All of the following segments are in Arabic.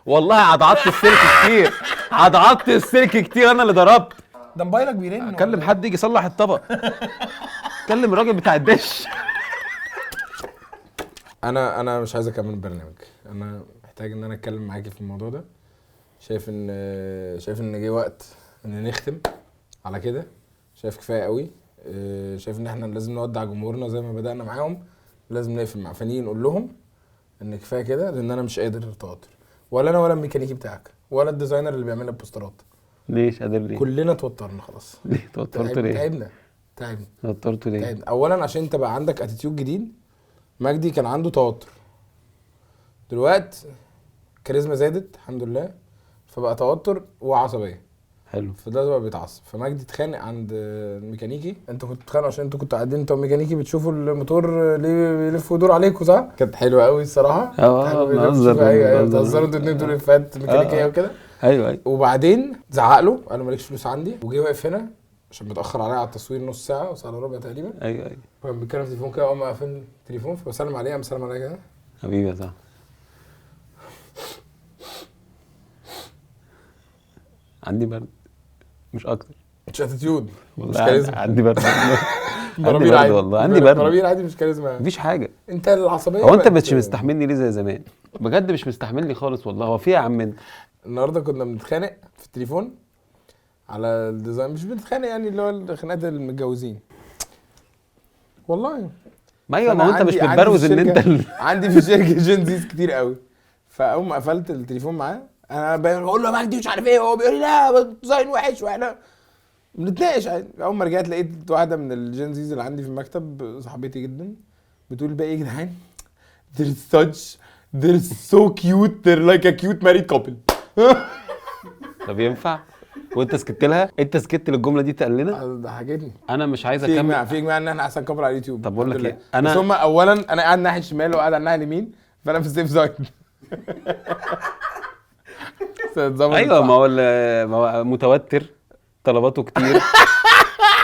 والله عضعضت السلك كتير، عضعضت السلك كتير، انا اللي ضربت. ده موبايلك بيرن. اكلم حد يجي يصلح الطبق. كلم الراجل بتاع الدش. انا مش عايز اكمل البرنامج، انا محتاج ان انا اتكلم معاكي في الموضوع ده. شايف ان جه وقت ان نختم على كده. شايف كفايه قوي. شايف ان احنا لازم نودع جمهورنا زي ما بدأنا معاهم، لازم نقفل مع فنيين نقول لهم ان كفايه كده، لان انا مش قادر اتوتر، ولا انا ولا الميكانيكي بتاعك ولا الديزاينر اللي بيعمل البوسترات. ليش قادر ليه؟ كلنا توترنا خلاص. ليه توترت ليه؟ تعبنا. توترت ليه؟ تعبنا اولا عشان انت بقى عندك اتيتيود جديد. مجدي كان عنده توتر، دلوقتي كاريزما زادت الحمد لله، فبقى توتر وعصبيه. حلو. فده بقى بيتعصب. فمجدي اتخانق عند الميكانيكي. انتوا كنتوا بتتخانقوا عشان انتوا كنتوا قاعدين انتوا الميكانيكي بتشوفوا الموتور ليه بيلف ويدور عليكم، صح؟ كانت حلوه قوي الصراحه. بنهزر. ايوه بتهزروا انتوا اتنين دول افات ميكانيكيه وكده. ايوه. وبعدين زعق له قال له مالكش فلوس عندي، وجه واقف هنا عشان متاخر عليا على التصوير نص ساعه وساعه الا ربع تقريبا. ايوه. كان بيتكلم في التليفون كده، اقوم قافل التليفون فبسلم عليه، قام سلم عليا كده. حبيبي يا صاحبي. عندي برد مش اكتر. مش اتيتيود، مش والله كاريزما. عندي برد. برابير عادي والله عندي برد. برابير عادي مش كاريزما. مفيش حاجه. انت العصبيه. هو انت مش مستحملني ليه زي زمان؟ بجد مش مستحملني خالص والله. هو في يا عم انت؟ النهارده كنا بنتخانق في التليفون على الديزاين، مش بنتخانق يعني اللي هو خناقات المتجوزين والله. ما ايوه، ما هو انت مش بتبروز ان انت عندي في الشركه جنزيز كتير قوي. فاقوم قفلت التليفون معاه، انا بقول له يا مجدي مش عارف ايه، هو بيقول لي لا الديزاين وحش واحنا بنتناقش عادي. اول ما رجعت لقيت واحده من الجنزيز اللي عندي في المكتب، صاحبتي جدا، بتقول بقى ايه يا جدعان، they're so cute, they're like a cute married couple. طب ينفع؟ وانت سكت لها؟ انت سكت للجمله دي تقول لنا؟ ضحكتني. انا مش عايز في اكمل. اجماع ان احنا احسن كابل على اليوتيوب. طب بقول لك ايه، انا بس هم اولا انا قاعد ناحيه الشمال وقاعد على الناحيه اليمين، فانا في السيف زون. ايوه، ما هو متوتر، طلباته كتير،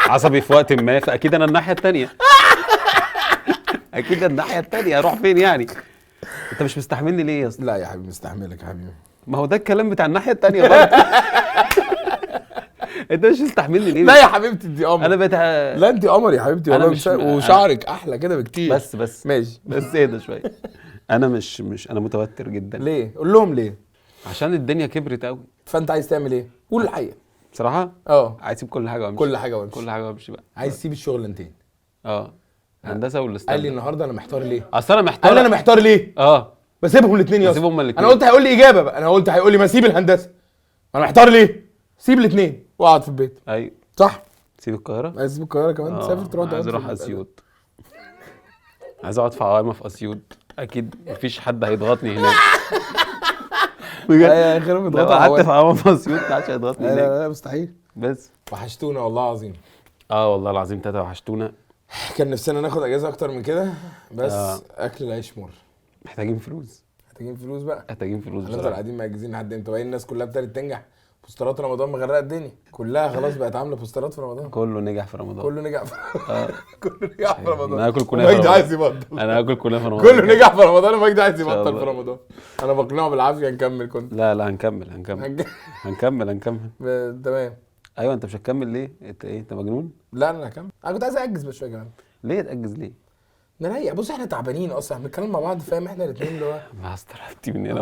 عصبي في وقت ما، فاكيد انا الناحيه الثانيه. اكيد الناحيه الثانيه، اروح فين يعني؟ انت مش مستحملني ليه يا اسطى؟ لا يا حبيبي مستحملك يا حبيبي. ما هو ده الكلام بتاع الناحيه الثانيه برضه. انت مش مستحملني ليه؟ لا يا حبيبتي انت قمر. انا لا انت قمر يا حبيبتي والله، وشعرك احلى كده بكتير. بس ماشي، بس ايه ده شويه. انا مش انا متوتر جدا. ليه؟ قول لهم ليه. عشان الدنيا كبرت قوي. فانت عايز تعمل ايه؟ قول الحقيقه. بصراحه عايز اسيب كل حاجه وامشي. كل حاجه وامشي بقى. عايز تسيب الشغلانتين. هندسه والاستاذ. قال لي النهارده انا محتار ليه؟ اصل انا محتار. قال لي انا محتار ليه؟ بسيبهم الاثنين يا اسطى. انا قلت هيقول لي اجابه بقى، انا قلت هيقول لي ما سيب الهندسه. انا محتار ليه؟ سيب الاثنين واقعد في البيت. ايوه صح. سيب القاهره. عايز تسيب القاهره كمان، تسافر تروح. عايز اروح اسيوط. عايز اقعد في عوامه في اسيوط. اكيد مفيش حد هيضغطني هناك. بجد. ايوه لو قعدت في عوامه في اسيوط محدش هيضغطني هناك. لا مستحيل. بس وحشتونا والله العظيم. والله العظيم تاتا وحشتونا. كان نفسنا ناخد اجازه اكتر من كده، بس اكل العيش مر. محتاجين فلوس بقى. محتاجين فلوس هنفضل قاعدين مأجزين لحد امتى؟ باين الناس كلها ابتدت تنجح. بوسترات رمضان مغرقه الدنيا كلها، خلاص بقت عامله بوسترات في رمضان. كله نجح في رمضان. كله نجح في رمضان. انا هاكل كنافه. مجدي عايز يبطل. انا هاكل كنافه في رمضان. كله نجح في رمضان ومجدي عايز يبطل في رمضان. انا بقنعه بالعافيه نكمل. كنت لا هنكمل. تمام. ايوه انت مش هتكمل ليه؟ انت مجنون؟ لا انا هكمل. انا كنت عايز اجز بس شويه كمان. ليه تاجز ليه؟ نريح. بص احنا تعبانين اصلا، احنا بنتكلم مع بعض فاهم، احنا الاثنين اللي هو ما استرحتي من هنا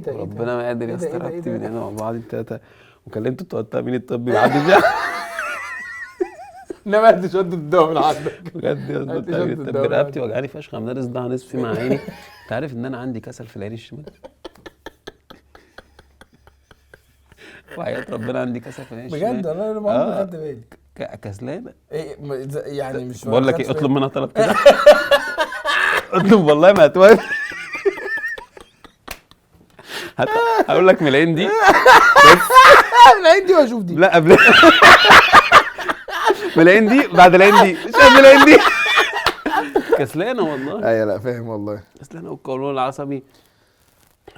ربنا ما قادر يسترحتي من هنا مع بعض الثلاثه. وكلمت بتوع التامين الطبي ما حدش. انا ما قدرتش ادي الدواء من عندك بجد يا اسطى. التامين الطبي رقبتي وجعاني فشخ، عمال اصدع نصفي مع عيني. انت عارف ان انا عندي كسل في العين الشمال؟ وحياة ربنا عندي كسل في العين الشمال بجد. انا ما عمري خدت بالي. كسلانه ايه يعني مش بقول لك ايه، اطلب منها طلب كده. اطلب والله ما هتوافق. هقول لك من العين دي. من العين دي واشوف دي. لا قبل. من العين دي بعد العين دي، مش قبل العين دي. كسلانه والله. ايوه لا فاهم والله. كسلانه والقولون العصبي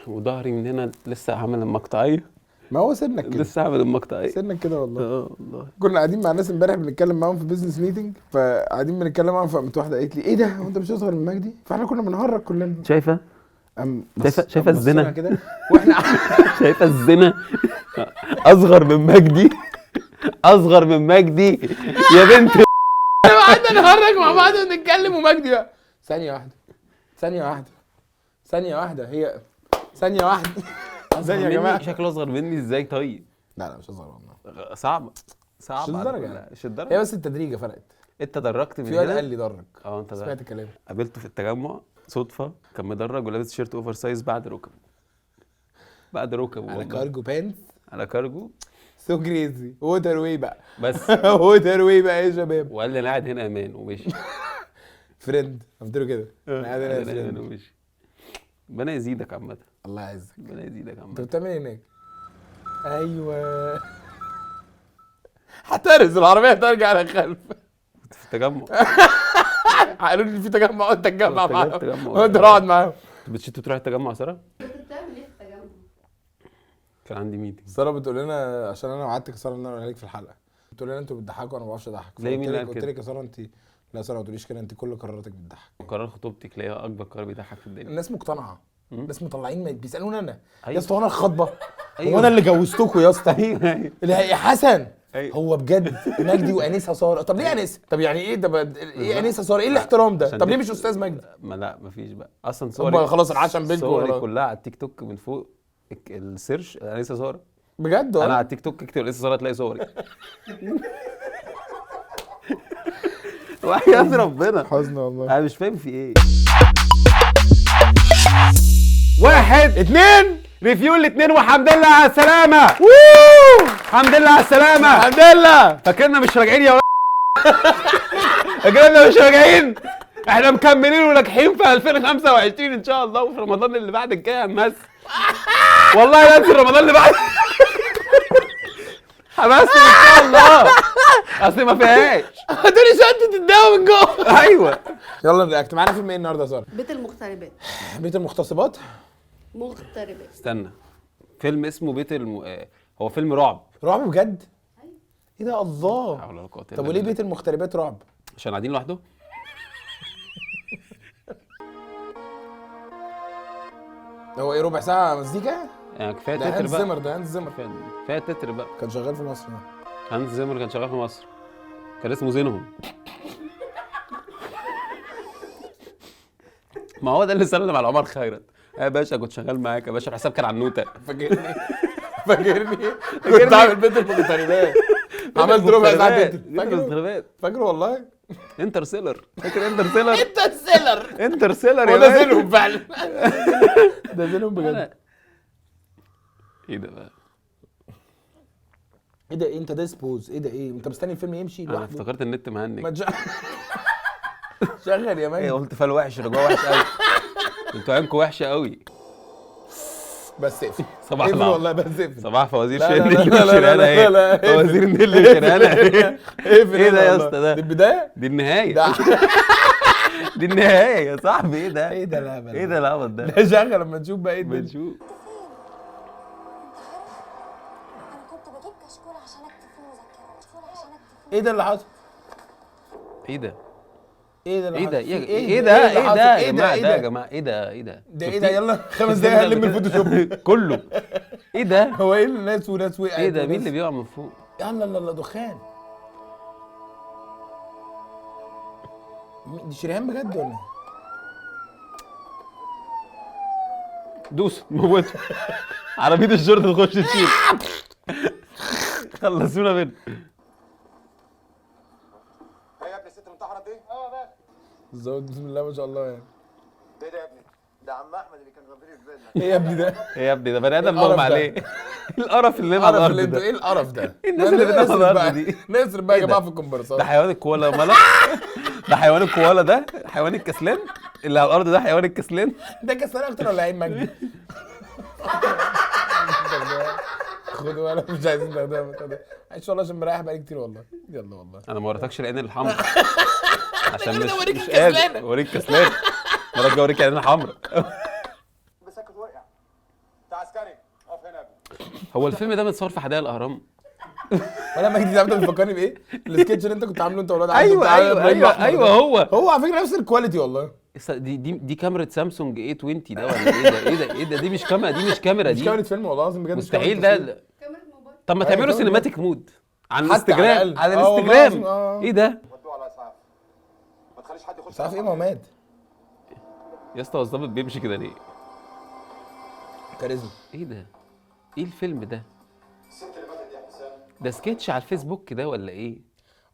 وظهري من هنا لسه عامل المقطعيه. ما هو سنك كده. لسه عامل المقطعيه. سنك كده والله. والله. كنا قاعدين مع ناس امبارح بنتكلم معاهم في بيزنس ميتنج، فقاعدين بنتكلم معاهم، فقامت واحده قالت لي ايه ده، هو انت مش اصغر من مجدي؟ فاحنا كنا بنهرج كلنا. شايفه؟ شايفه الزنا كده واحنا شايفه الزنا اصغر من مجدي اصغر من مجدي يا بنت. قعدنا نهرج مع بعض ونتكلم ومجدي بقى ثانيه واحده هي ثانيه واحده يا جماعه شكله اصغر مني ازاي طيب؟ لا مش اصغر والله، صعب مش الدرجه لا مش الدرجه. هي بس التدريجه فرقت. انت درجت من في واحد هنا. قال لي درج انت سمعت كلامي. قابلته في التجمع صدفه، كان مدرج ولابس تيشيرت اوفر سايز بعد ركبه على كارجو بانس، على كارجو سو كريزي ووتر واي بقى بس ووتر واي بقى يا شباب. وقال لي انا قاعد هنا امان ومشي. فريند قلت له كده انا قاعد هنا امان فريند. ومشي. ربنا يزيدك عامه. الله يعزك. ربنا يزيدك انت عامه. بتعمل ايه هناك؟ ايوه هترز العربيه ترجع للخلف. كنت في التجمع. قالوا لي في تجمع وانت تتجمع معاهم تجمع. وانت اقعد معاهم. كنت بتروح التجمع ساره؟ كنت بتعمل ايه في التجمع؟ كان عندي ميتنج. ساره بتقول لنا عشان انا وعدتك ساره ان انا اقولها لك في الحلقه، بتقول لنا انتوا بتضحكوا وانا ما بعرفش اضحك. ليه؟ مين اللي قال قلت كده؟ لك يا ساره انت، لا ساره ما تقوليش كده، انت كل قراراتك بتضحك. قرار خطوبتك ليا اكبر قرار بيضحك في الدنيا. الناس مقتنعه، الناس مطلعين بيسالوني انا يا أيوة. اسطى هو انا الخطبه؟ أيوة. هو انا اللي جوزتكم يا اسطى؟ ايوه لا يا حسن أيوة. هو بجد مجدي وانسه ساره. طب ليه انسه؟ طب يعني ايه ده ايه انسه ساره؟ ايه الاحترام ده؟ عشان طب ليه دي- مش استاذ مجدي؟ ما لا مفيش بقى اصلا هم صوري. خلاص العشم بينكم صوري ولا- كلها على التيك توك من فوق السيرش انا لسه صورة. بجد انا على والله؟ التيك توك اكتب لسه صورة تلاقي صوري. وحياة ربنا حزن والله. انا مش فاهم في ايه. 1 2 ريفيو الاثنين وحمد لله على السلامة. الحمد لله على السلامة. الحمد لله. فاكرنا مش راجعين يا فاكرنا مش راجعين. احنا مكملين وناجحين في 2025 ان شاء الله، وفي رمضان اللي بعد الجاي هنمثل. والله ننزل رمضان اللي بعد. همثل ان شاء الله. اصل ما فيهاش. هاتولي شنطه الدواء من جوه. ايوه يلا نرياكت. معانا فيلم ايه النهارده يا ساره؟ بيت المغتربات. بيت المغتصبات. مغتربات. استنى، فيلم اسمه هو فيلم رعب. رعب بجد؟ ايه ده؟ الله. حول ولا قوة إلا طب وليه بالله. بيت المغتربات رعب؟ عشان قاعدين لوحده. هو ايه ربع ساعه مزيكا؟ يعني كفايه ده تتر هانز بقى. زيمر، ده هانز زيمر كفايه تتر بقى. كان شغال في مصر. هانز زيمر كان شغال في مصر، كان اسمه زينهم. ما هو ده اللي سلم على عمر خيرت. يا باشا كنت شغال معاك يا باشا، الحساب كان على النوتة. فاكرني كنت عامل بيت المغتربات. عملت ربع ساعه تتر. فاكر؟ فاكره والله. انترستيلر. فاكر انترستيلر؟ انترستيلر. يا هو ده باشا. زينهم فعلا. ده زينهم بجد. ايه ده بقى؟ ايه ده؟ انت ده سبوز؟ ايه ده؟ ايه انت مستني الفيلم يمشي انا لوحده؟ افتكرت النت ما مهنج. شغل يا ايه مان. قلت فال وحش، رجوع وحش قوي. انتوا عينكم وحشه قوي. بس اقفل. صباح اقفل العب. والله بس اقفل. صباح فوازير لا، لا، شيرين لا، اللي لا، لا، وشريانة لا، ايه؟ لا، اقفل. فوازير اللي وشريانة ايه؟ اقفل ايه ده يا والله. اسطى ده؟ دي البدايه؟ دي النهاية. ده دي النهاية يا صاحبي. ايه ده؟ ايه ده الهبل؟ ايه ده العبط ده؟ ده شغل لما تشوف بقى ايه الدنيا. بنشوف. انا كنت بجيب كشكول عشان اكتب فيه مذكرات. ايه ده اللي حصل؟ ايه ده؟ ايه ده اللي ايه حصل؟ ده؟ في ايه ده؟ اللي ايه حصل؟ ده ايه يا جماعة؟ ايه ده يا جماعة ايه ده؟ ايه ده؟ ده ايه ده؟ يلا 5 دقايق هلم الفوتوشوب. كله. ايه ده؟ هو ايه الناس وناس وقعت؟ ايه ده؟ مين اللي بيقع من فوق؟ يلا لا لا دخان. دي شريهان بجد ولا ايه؟ دوس موته. عربية الشرطة تخش تشيل. خلصونا منه. ايه يا ابني الست انتحرت ايه؟ زود بسم الله ما شاء الله يعني. ايه ده يا ابني؟ ده عم احمد اللي كان ربنا في بالنا. ايه يا ابني ده؟ ايه يا ابني ده بني ادم القرف مغمى ده. عليه. القرف اللي مع القرف الارض اللي انتوا ده. ايه القرف ده؟ الناس اللي بتاخد نصرف الارض بقى. دي. نصرف بقى يا ايه جماعه ده؟ في الكومبارسات. ده حيوان الكوالا مالك. ده حيوان الكوالا ده حيوان الكسلان اللي على الارض ده حيوان الكسلان. ده كسران اكتر ولا عين مجدي؟ خدوا ولا مش عايزين ناخدها ان شاء الله عشان مريح بقالي كتير والله. يلا والله. انا ما وريتكش العين الحمراء عشان كده اوريك مش قادر الكسلانة. اوريك كسلان. مرة جاي اوريك العين الحمراء. بسكت وقع. انت عسكري اقف هنا يا ابني. هو الفيلم ده متصور في حدائق الاهرام؟ ولا مجدي ده بتفكرني بايه؟ السكتش اللي انت كنت عامله انت واولاد عمك ايوه بتاع ايوه إبراهيم ايوه الأحمر ايوه ده. هو هو على فكره نفس الكواليتي والله. دي كاميرا سامسونج A20 ده ولا ايه ده؟ ايه ده؟ دي مش كاميرا، دي مش كاميرا مش دي. كاميرا فيلم والله العظيم بجد، مش مستحيل كاميرا ده. كاميرا موبايل. طب ما أيوة، تعملوا كاميرا سينماتيك مود على حتى على الانستجرام، الأقل. على والله الانستجرام. العظيم، ايه ده؟ ودوه على اسعاف. ما تخليش حد يخش. مش عارف ايه، ما هو مات. يا اسطى هو الظابط بيمشي كده ليه؟ كاريزما. ايه ده؟ ايه الفيلم ده؟ الست اللي ماتت دي يا حسام. ده سكتش على الفيسبوك ده ولا ايه؟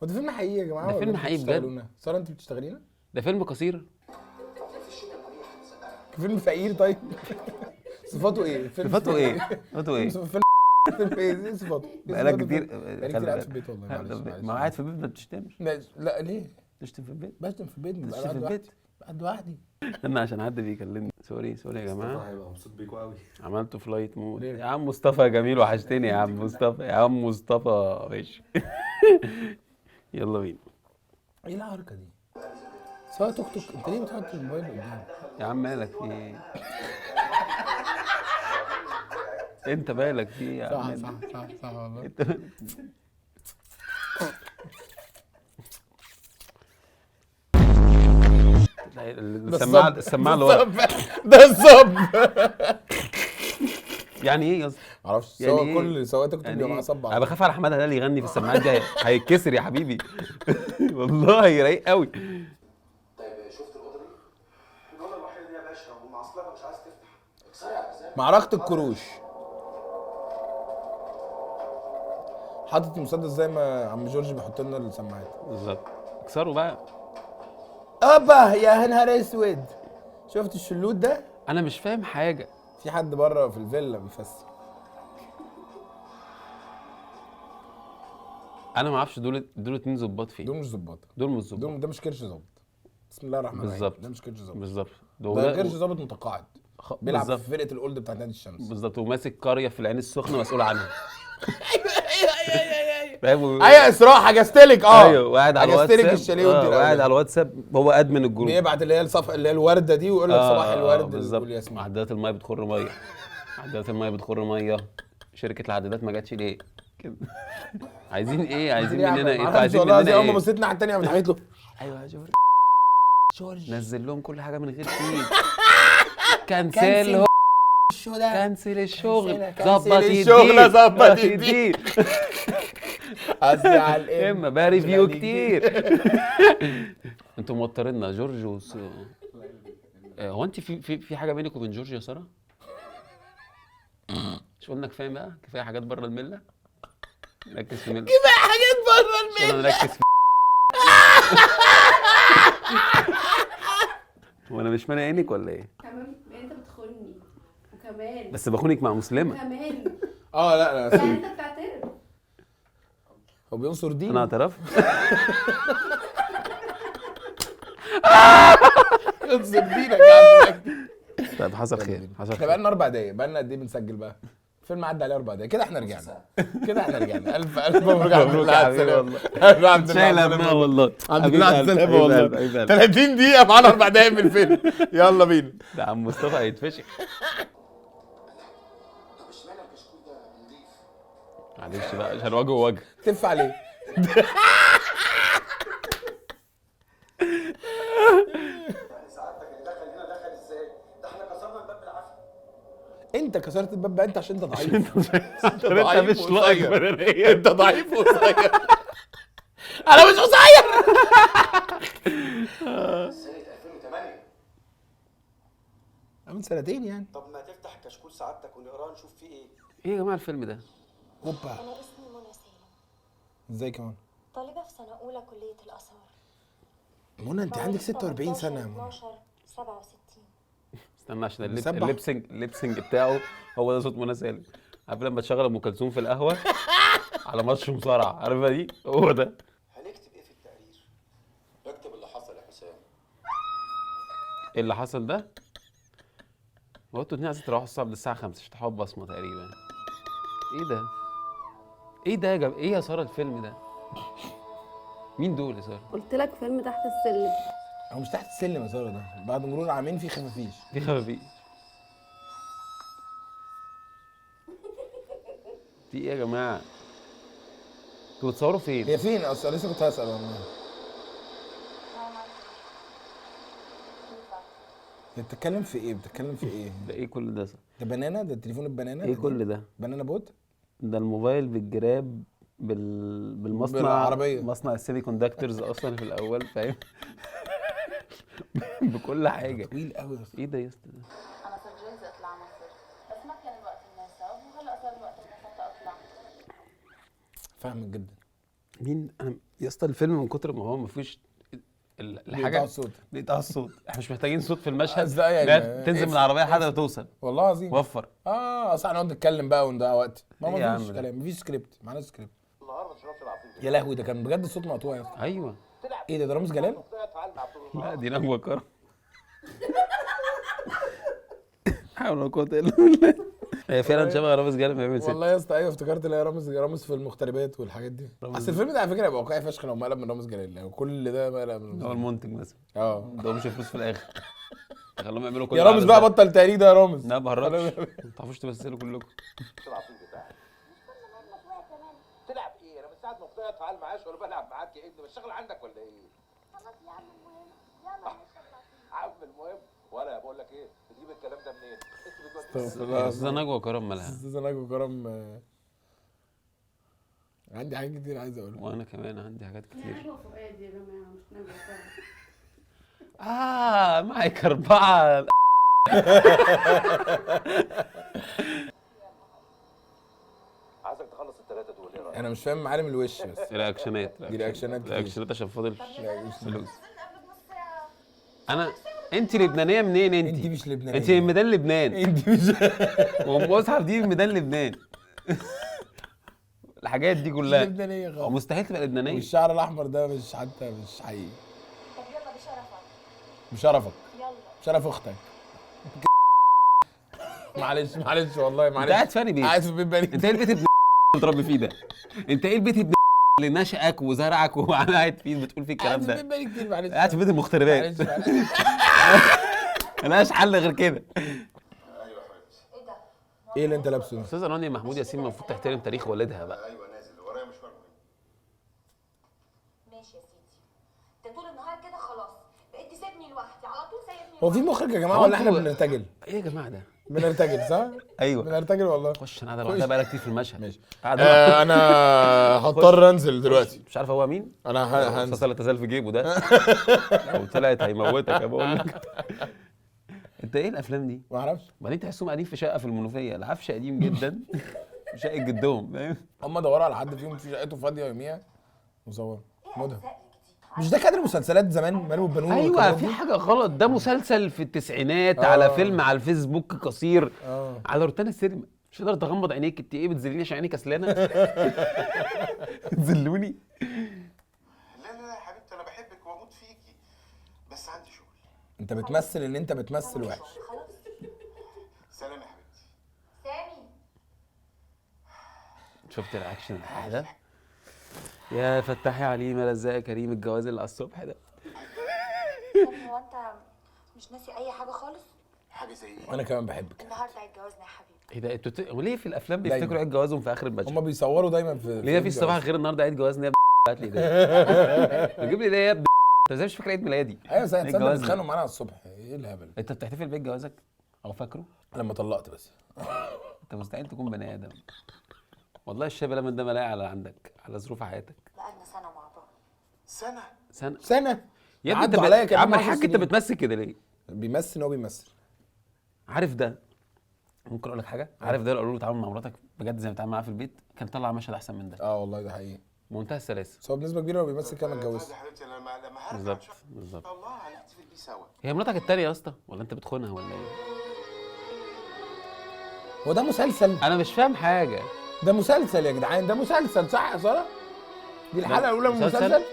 هو ده فيلم حقيقي يا جماعه ده ولا فيلم انتوا حقيقي بجد. بتشتغلونا؟ ساره انت بتشتغلينا؟ ده فيلم قصير؟ فيلم فقير طيب. صفاته ايه؟ صفاته ايه؟ صفاته ايه؟ فيلم ايه صفاته؟ بقالك كتير بقالي كتير قاعد في البيت والله، معلش ما هو قاعد في البيت ما بتشتمش. لا ليه؟ تشتم في البيت؟ بشتم في البيت، تشتم ببقى في قاعد البيت؟ لوحدي، قاعد لوحدي. انا عشان حد بيكلمني. سوري يا جماعه. هيبقى مبسوط بيكوا قوي. عملته فلايت مود. ليه؟ يا عم مصطفى جميل، وحشتني يا عم مصطفى. يا عم مصطفى ماشي. يلا بينا. ايه الحركه دي؟ سواء توك توك، انت ليه بتحط الموبايل قدامك؟ يا عم مالك في ايه؟ انت مالك في ايه يا عم؟ صح والله. انت مالك؟ السماعه اللي ورا. ده الصب. يعني ايه يا اسطى؟ معرفش، يعني سواء إيه؟ كل سواء توك توك يعني بيبقى معاه ايه؟ صب انا بخاف على حماده ده اللي يغني في السماعات دي هيتكسر يا حبيبي. والله رايق قوي. طيب شفت الاوضه دي؟ الاوضه الوحيده دي يا باشا، ومعصلها مش عايز تفتح. اكسرها يا حسام. معركة الكروش. حاطط المسدس زي ما عم جورج بيحط لنا السماعات. بالظبط. اكسروا بقى. ابا يا نهار اسود، شفت الشلوت ده؟ انا مش فاهم حاجه. في حد بره في الفيلا بيفسر. انا ما اعرفش دول اتنين ظباط فين. دول مش ظباط، دول مش ظباط. ده مش كرش ظابط. بسم الله الرحمن الرحيم. بالظبط. ده مش كرش ظابط. بالظبط. ده كرش ظابط متقاعد بيلعب بالظبط. في فرقه الاولد بتاعت نادي الشمس. بالظبط، وماسك قريه في العين السخنه مسؤول عنها. فاهم؟ ايوه اسراء حجزتلك ايوه، وقاعد على حجزتلك الواتساب. الشاليه والدنيا. وقاعد على الواتساب، هو ادمن الجروب. بيبعت اللي هي الصفحه اللي هي الورده دي ويقول لك صباح الورد بالظبط. والياسمين. عدادات الميه بتخر ميه. عدادات الميه بتخر ميه. شركه العدادات ما جاتش ليه؟ كده. عايزين ايه؟ عايزين مننا ايه؟ عايزين مننا اول ما ايه؟ بصيت الناحيه الثانيه فتحت له. ايوه يا جورج. جورج نزل لهم كل حاجه من غير فيك. كنسل شو ده؟ كنسل الشغل. كنسل ظبط الشغل، يديك. ظبط يديك. قصدي على الام. اما بريفيو كتير. انتوا موتريننا يا جورج هو انت في حاجه بينك وبين جورج يا ساره؟ مش قلنا كفايه بقى؟ كفايه حاجات بره المله؟ نركز في المله. كفايه حاجات بره المله. نركز في وانا مش مانع عينك ولا ايه؟ كمان انت بتخوني وكمان بس بخونك مع مسلمه. كمان لا يعني انت بتعترف. هو بينصر دين. انا اعترفت. انصر دينك يا عم. طيب حصل خير، حصل احنا خير. بقالنا 4 دقايق، بقالنا قد ايه بنسجل بقى؟ الفيلم عدى عليه 4 دقايق، كده احنا رجعنا. الف مبروك على مبروك يا حبيبي والله. شايل همها والله. الحمد لله على السلامه حبيب والله. قلب، حبيب قلب. 30 دقيقة معانا 4 دقايق من الفيلم. يلا بينا. ده عم مصطفى هيتفشخ. طب اشمعنى الكشكول ده نضيف؟ معلش بقى عشان وجه وجه. تف عليه. يعني سعادتك اللي دخل هنا دخل ازاي؟ ده احنا كسرنا الباب بالعافيه. انت كسرت الباب بقى، انت عشان انت ضعيف. انت مش لاقي بدنيا. انت ضعيف وقصير. انا مش قصير. سنه 2008. من سنتين يعني. طب ما تفتح كشكول سعادتك ونقراه نشوف فيه ايه. ايه يا جماعه الفيلم ده؟ هوبا. أنا اسمي منى سالم، ازاي كمان؟ طالبة في سنة أولى كلية الآثار. منى انت عندك 46 سنة يا منى. 12 67. استنى عشان مسبح. الليبسنج بتاعه هو ده صوت منى سالم. عارف لما تشغل ام كلثوم في القهوه على ماتش مصارعه، عارفها دي؟ هو ده. هنكتب ايه في التقرير؟ اكتب اللي حصل يا حسام. ايه اللي حصل ده؟ هو انتوا اتنين عايزين تروحوا الساعه 5 عشان تحطوا بصمه تقريبا. ايه ده؟ ايه ده يا جماعه؟ ايه يا ساره الفيلم ده؟ مين دول يا ساره؟ قلت لك فيلم تحت السلم. هو مش تحت السلم يا ساره، ده بعد مرور عامين في خفافيش. دي خفافيش. دي ايه يا جماعه؟ انتوا بتصوروا فين؟ هي فين اصلا؟ لسه كنت هسأل والله. بتتكلم في ايه؟ بتتكلم في ايه؟ ده ايه كل ده؟ ده بنانا؟ ده التليفون البنانا؟ ايه كل ده؟ بنانا بوت؟ ده الموبايل بالجراب بالمصنع، بالعربية. مصنع السيمي كوندكتورز اصلا في الاول، فاهم؟ بكل حاجه. طويل قوي يا اسطى. ايه ده يا اسطى ده؟ انا صرت جاهزه اطلع مصر، بس ما كان الوقت المناسب وهلا صار الوقت المناسب اطلع. فاهمك جدا. مين انا يا اسطى؟ الفيلم من كتر ما هو ما فيهوش بيقطعوا الحاجه الصوت. بيقطع الصوت. احنا مش محتاجين صوت في المشهد، ازاي يعني؟ لا تنزل من العربيه لحد ما توصل. والله العظيم. وفر. اصل هنقعد نتكلم بقى ونضيع وقت. إيه يا ما عم فيش ده؟ كلام، مفيش سكريبت، معناش سكريبت. النهارده شربت العصير. يا لهوي، ده كان بجد الصوت مقطوع يا اسطى. ايوه. ايه ده رامز جلال؟ اتفعل مع طول النهار. لا دي نجوى كرم. حول ولا قوه الا بالله. هي فعلا شبه رامز جلال بيعمل ست. والله يا اسطى ايوه افتكرت اللي هي رامز في المغتربات والحاجات دي. اصل الفيلم ده على فكره هيبقى واقعي فشخ لو مقلب من رامز جلال، يعني كل ده مقلب من رامز هو جلال. المنتج مثلا ده مش فلوس في الاخر، خلوهم يعملوا كل يا رامز بقى بطل تهريج ده يا رامز. لا بهرجش، ما تعرفوش تمثلوا كلكم. العصير بتاعك. تلعب ايه؟ انا من ساعه ما طلعت اتفعل معاش ولا بلعب معاك يا ابني، الشغل عندك ولا ايه؟ خلاص يا عم المهم يلا نشرب عم المهم ولا بقول لك ايه؟ بتجيب الكلام ده منين؟ انت استغفر الله. استاذه نجوى كرم مالها؟ استاذ نجوى كرم. عندي حاجات كتير عايز اقولها. وانا كمان عندي حاجات كتير. نجوى فؤاد يا جماعه مش نجوى فؤاد. معك 4. عايزك تخلص الثلاثه دول، ايه رايك؟ انا مش فاهم معالم الوش بس. رياكشنات دي رياكشنات كتير. رياكشنات عشان فاضل فلوس. قبل بنص ساعة. انا انت لبنانيه منين انت؟ انت مش لبنانيه. انت من ميدان لبنان. انت مش وام مصعب دي من ميدان لبنان. الحاجات دي كلها لبنانيه هو خالص. مستحيل تبقى لبنانيه. والشعر الاحمر ده مش حتى مش حقيقي. طب يلا بشرفك. بشرفك. يلا. شرف اختك. معلش والله انت معلش. قاعد فاني بيت. قاعد في بيت بني. انت ايه البيت ابن متربي فيه ده؟ انت ايه البيت ابن اللي نشأك وزرعك وقاعد فيه بتقول فيه الكلام قاعد في بيت ده؟ بني كتير معلش. قاعد في بيت المغتربات. معلش. ملهاش حل غير كده. ايوه يا حبيبتي. ايه ده؟ ايه اللي انت لابسه ده؟ استاذه رانيا محمود ياسين المفروض تحترم تاريخ والدها بقى. ايوه نازل ورايا مشوار مهم. ماشي يا سيدي. انت طول النهار كده خلاص بقيت تسيبني لوحدي على طول سايبني هو في لوحدي. مخرج يا جماعه هو ولا احنا انتوا- بنرتجل؟ ايه يا جماعه ده؟ بنرتجل صح؟ ايوه. بنرتجل والله. خش انا قاعده لوحدها بقالها كتير في المشهد. ماشي. قاعده انا هضطر انزل دلوقتي. مش عارف هو مين؟ انا هنزل. الرصاصه اللي تزال في جيبه ده لو طلعت هيموتك يا بقول لك. انت ايه الافلام دي؟ ما اعرفش. وبعدين تحسهم قاعدين في شقه في المنوفيه، العفش قديم جدا. شقه جدهم، فاهم؟ هم دوروا على حد فيهم في شقته فاضيه يوميها وصوروا. ايه مدى. أجزائك دي؟ مش ده كادر مسلسلات زمان مالو البنون ايوه والكلام في دي؟ حاجه غلط. ده مسلسل في التسعينات على فيلم على الفيسبوك قصير على روتانا السينما. مش تقدر تغمض عينيك. انت ايه بتذليني عشان عيني كسلانه؟ تذلوني. لا لا لا يا حبيبتي انا بحبك واموت فيكي بس عندي شغل. انت بتمثل ان انت بتمثل وحش. خلاص. سلام يا حبيبتي. سامي. شفت الاكشن ده؟ يا فتحي عليم يا رزاق يا كريم، الجواز اللي على الصبح ده. سامي هو انت مش ناسي اي حاجة خالص؟ حاجه زي ايه؟ وانا كمان بحبك. النهارده عيد جوازنا يا حبيبي. ايه ده؟ انتوا وليه في الافلام دايما. بيفتكروا عيد جوازهم في اخر المشهد؟ هم بيصوروا دايما في ليه مفيش صباح غير النهارده عيد جوازنا يا هات لي ده. جيب لي ده يا انت ازاي مش فاكر عيد ميلادي؟ ايوه صدق عيد جوازنا. بيتخانقوا معانا على الصبح. ايه الهبل؟ انت بتحتفل بعيد جوازك او فاكره؟ لما طلقت بس. انت مستحيل تكون بني ادم. والله الشاب لما ده ملاقي على عندك على ظروف حياتك. بقالنا سنة مع بعض. سنه. سنه. يا ابني انت عدوا عليا يا كمان عم 10 الحاج انت سنين. بتمثل كده ليه؟ بيمثل ان هو بيمثل. عارف ده؟ ممكن اقول لك حاجه؟ عارف ده لو قالوا له تعامل مع مراتك بجد زي ما بتتعامل معاها في البيت كان طلع مشهد احسن من ده. والله ده حقيقي. بمنتهى السلاسه. بس هو بنسبه كبيره هو بيمثل كده ما اتجوزش. يا حبيبتي لما هرجع بالظبط إن شاء بالظبط. الله هنحتفل بيه سوا. هي مراتك التانية يا اسطى ولا انت بتخونها ولا ايه؟ هو ده مسلسل؟ انا مش فاهم حاجه. ده مسلسل يا جدعان، ده مسلسل صح يا ساره؟ دي الحلقه الاولى من المسلسل؟